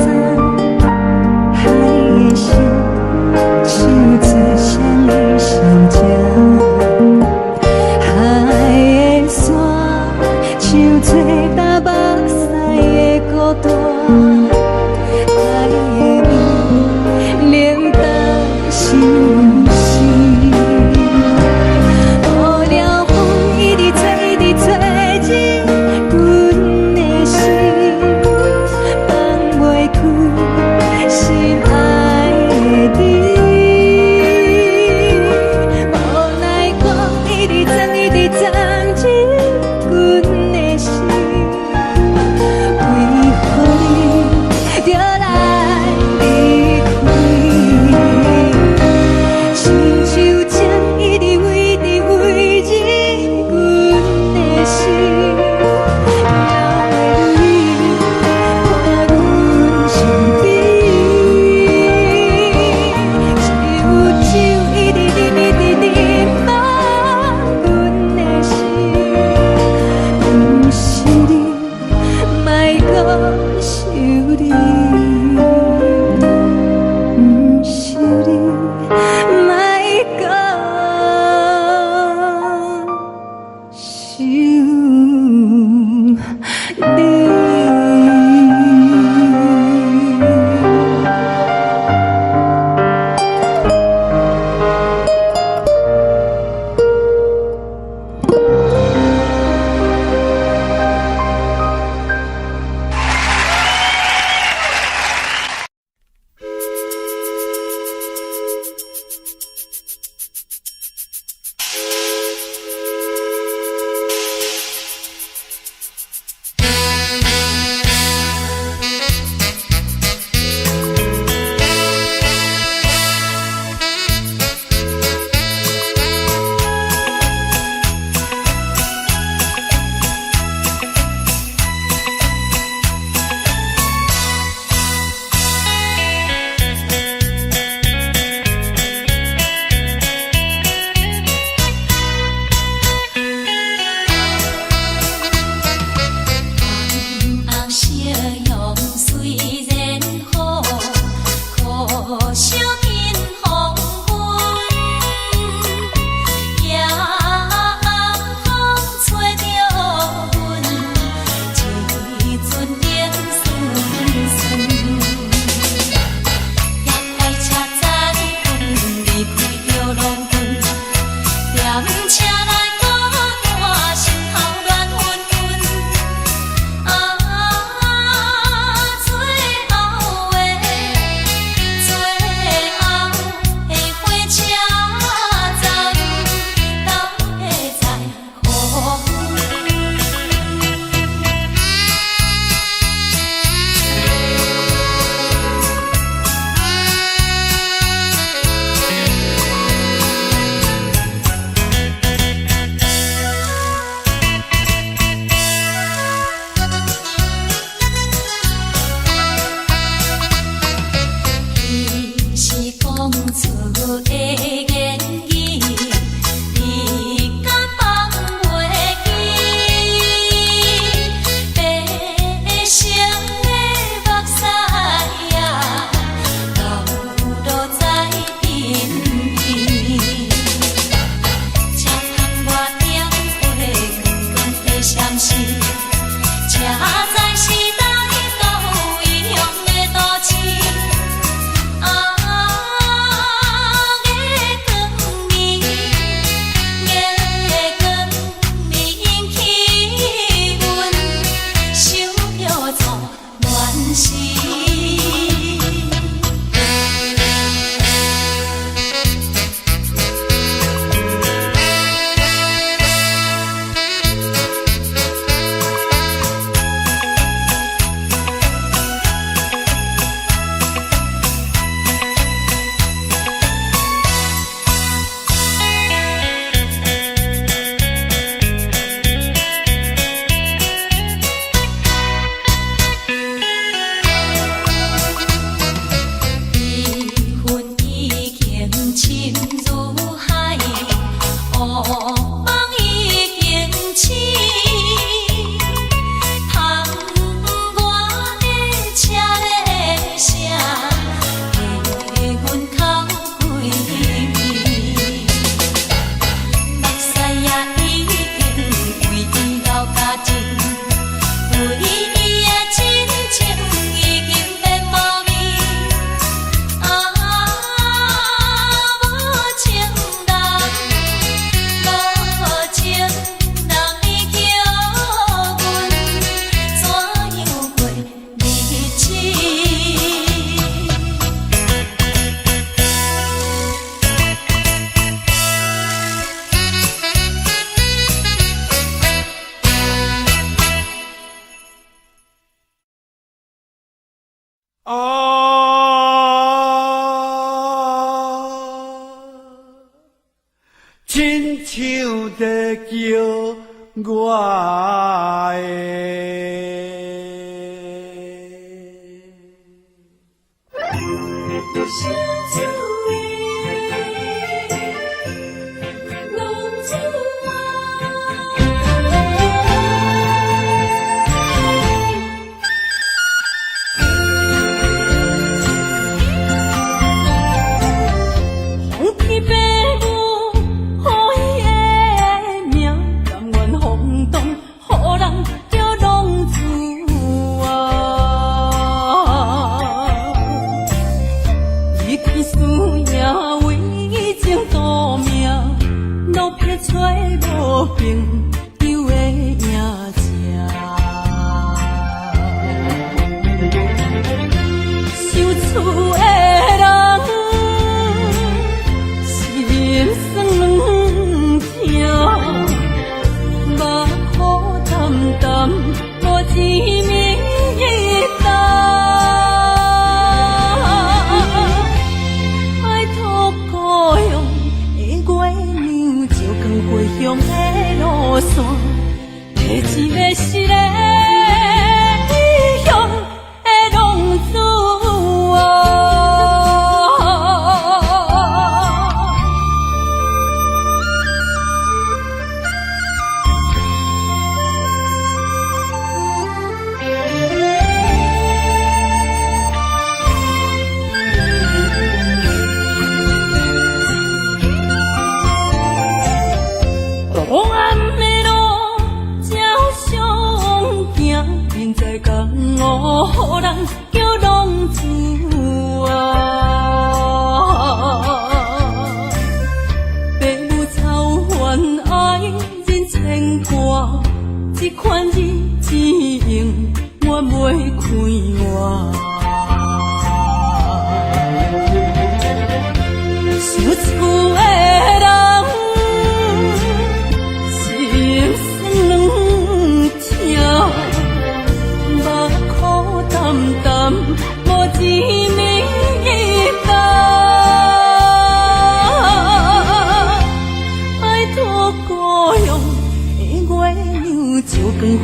亲像在叫我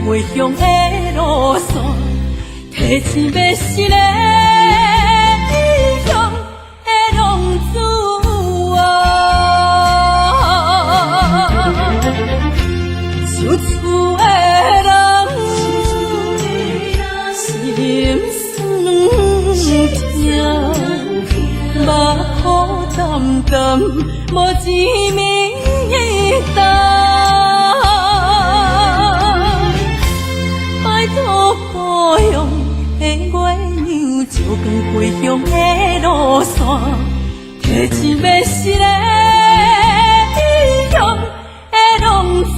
回乡的路线，提钱要是个异乡的浪子想厝的人心酸痛，目眶澹澹，无一面灯。高阳的月亮照光回乡的路线，提钱要是个异乡的浪子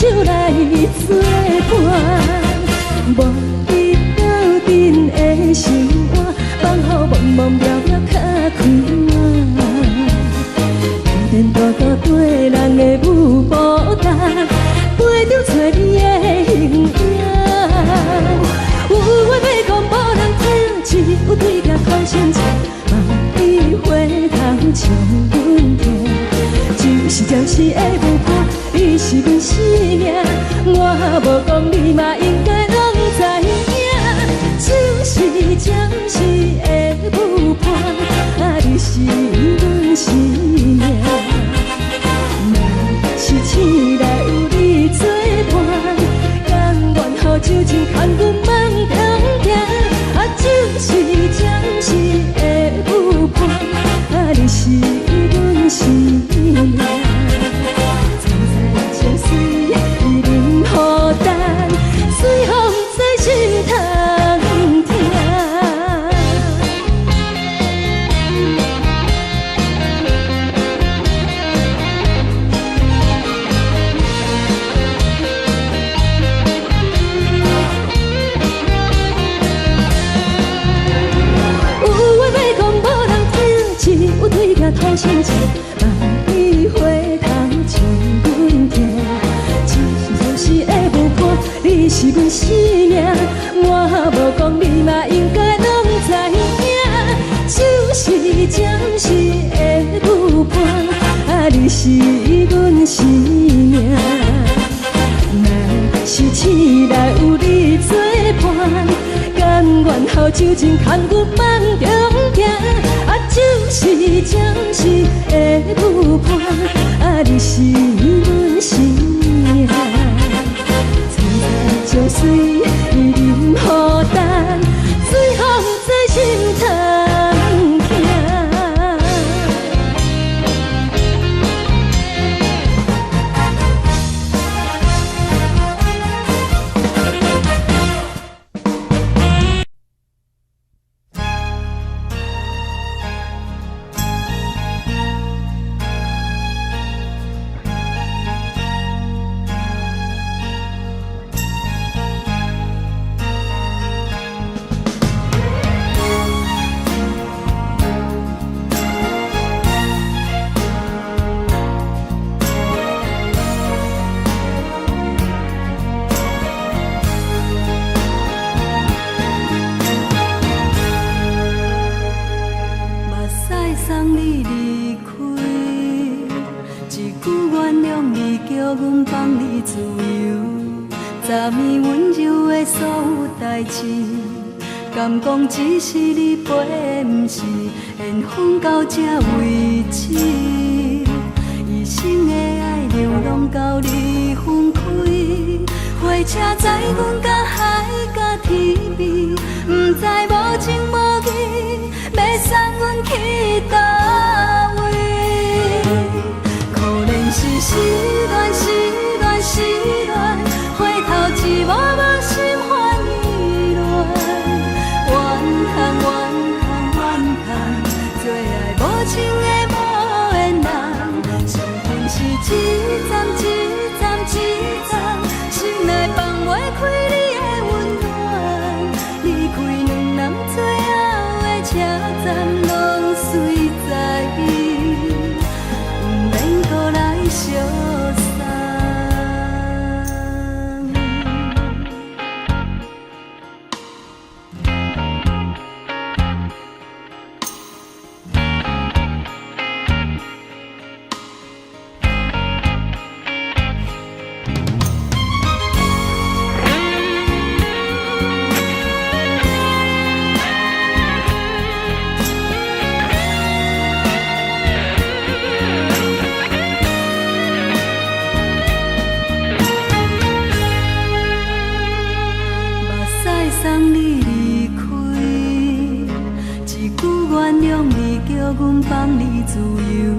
手来作伴。无伊斗阵的心肝，放乎茫茫渺渺较快活。颠颠倒倒对人的舞步单，陪着找你的形影。有话要讲无人听，只有对镜头前镜，梦里回头将阮听。就是暂时的舞伴，你是阮生命，我无讲你嘛应该拢知影。就是暂时的舞伴，你是阮生命。若是醒来有你作伴，甘愿予酒精牵阮梦中行。就是暂时的舞伴，你是阮生命。藏在情水，伊任孤单，随风在心通听。头前情，梦里回头将阮听。真是的舞伴，你是阮生命，我无讲你嘛应该拢知影。就是暂时的舞伴，你是阮生命。若是醒来有你作伴，甘愿予酒精牵阮梦中行。就是暂时的舞伴，你是阮生命。藏在情水，伊任孤单，随风在心通听。敢讲只是你陪，不是缘分到这为止。一生的爱流浪到你分开，火车载阮到海角天边，不知无情无义，要送阮去倒位？可怜是失恋，失恋，失恋，回头一幕幕心烦意乱。怨叹，最爱无情的无缘人，身份是一站一站一站，心内放袂开你的温暖。离开两人最后的车站，拢随在，不免搁来相送。阮放你自由，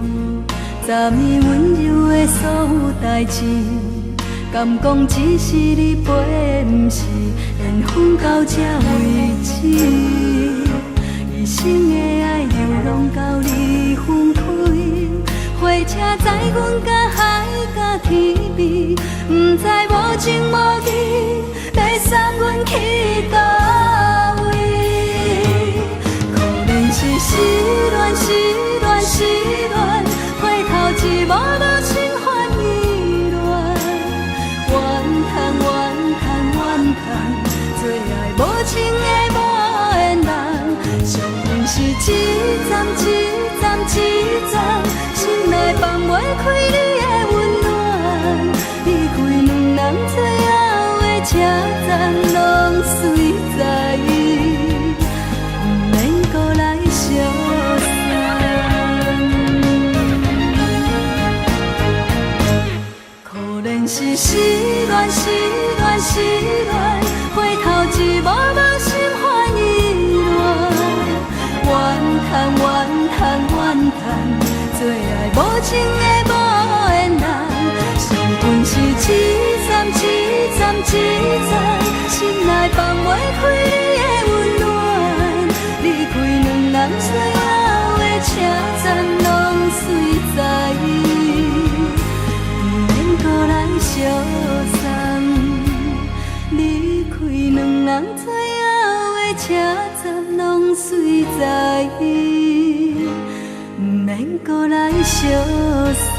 昨暝温柔的所有代志，敢讲只是你陪，不是缘分到这为止。一生的爱流浪到你分开，火车载阮到海角甜蜜，不知无情无义，要送阮去倒位？可能是失恋，失恋，失恋，回头一幕幕心烦意乱，怨叹，怨叹，怨叹，最爱无情的无缘人，上恨是一站一站一站，心内放袂开你的温暖，离开两人最后的车站，拢随在，不免搁来相送。可能是失恋，失恋，失恋，回头一幕幕心烦意乱，怨叹，怨叹，怨叹，最爱无情的无缘人，上恨是一站一站一站，心内放袂开你的温暖，离开两人最后的车站，拢随在，不免搁来相送，离开两人最后的车站，拢随在，不免搁来相送。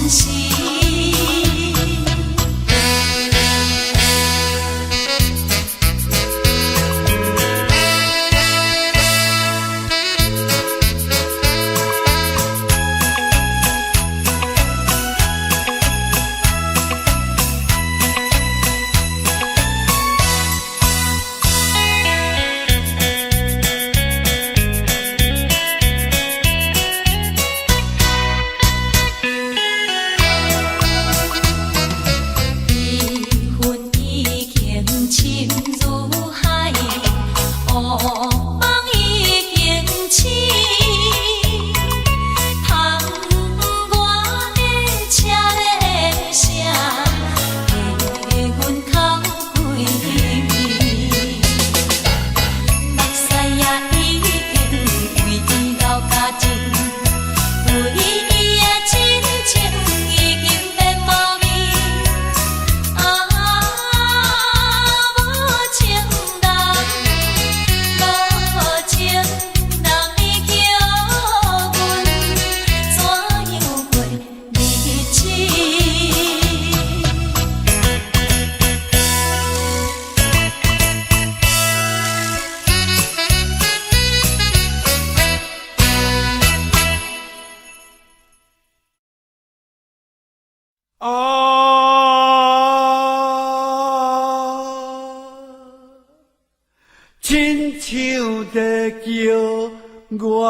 心。亲像在叫我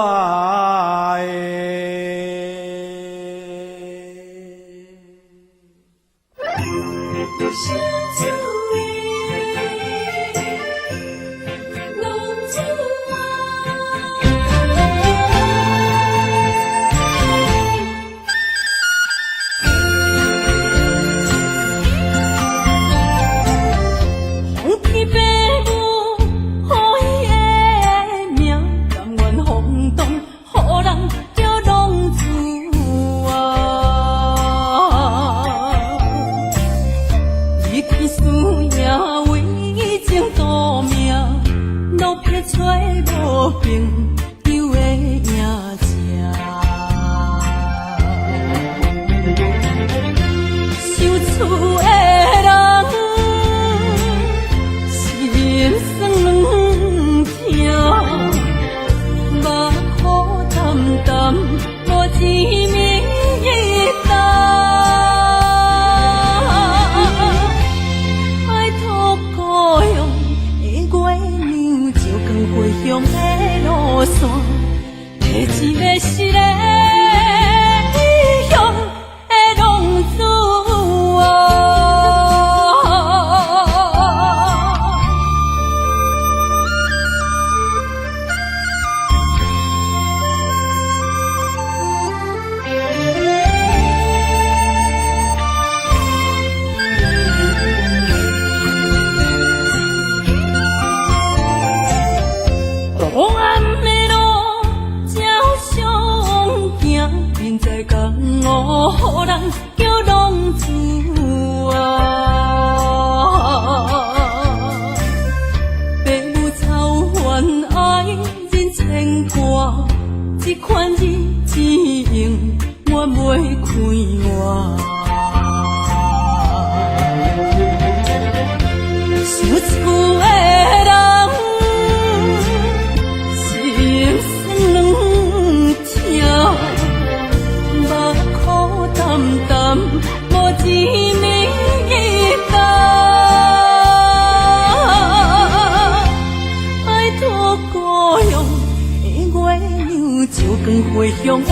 回乡的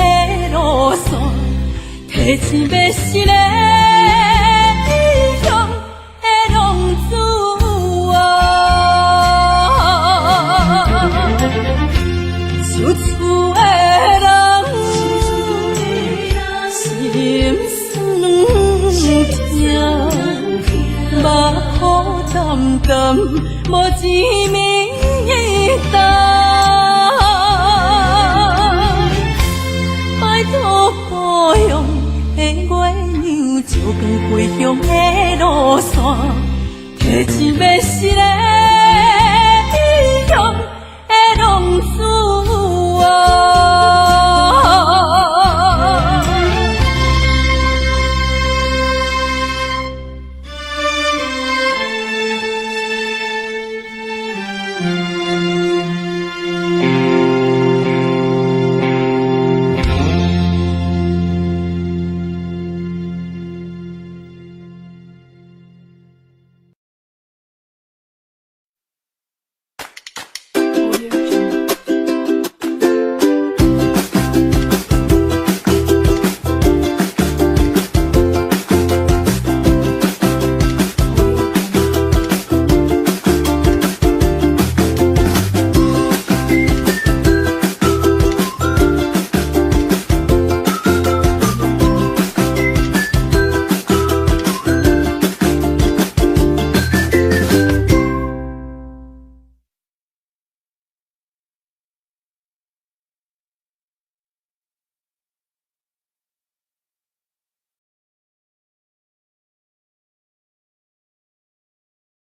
路线，提醒要是个异乡的浪子啊，受厝的人心酸痛，目眶澹澹，无一面的灯。故乡的月亮，照光回乡的路线，提醒要是个。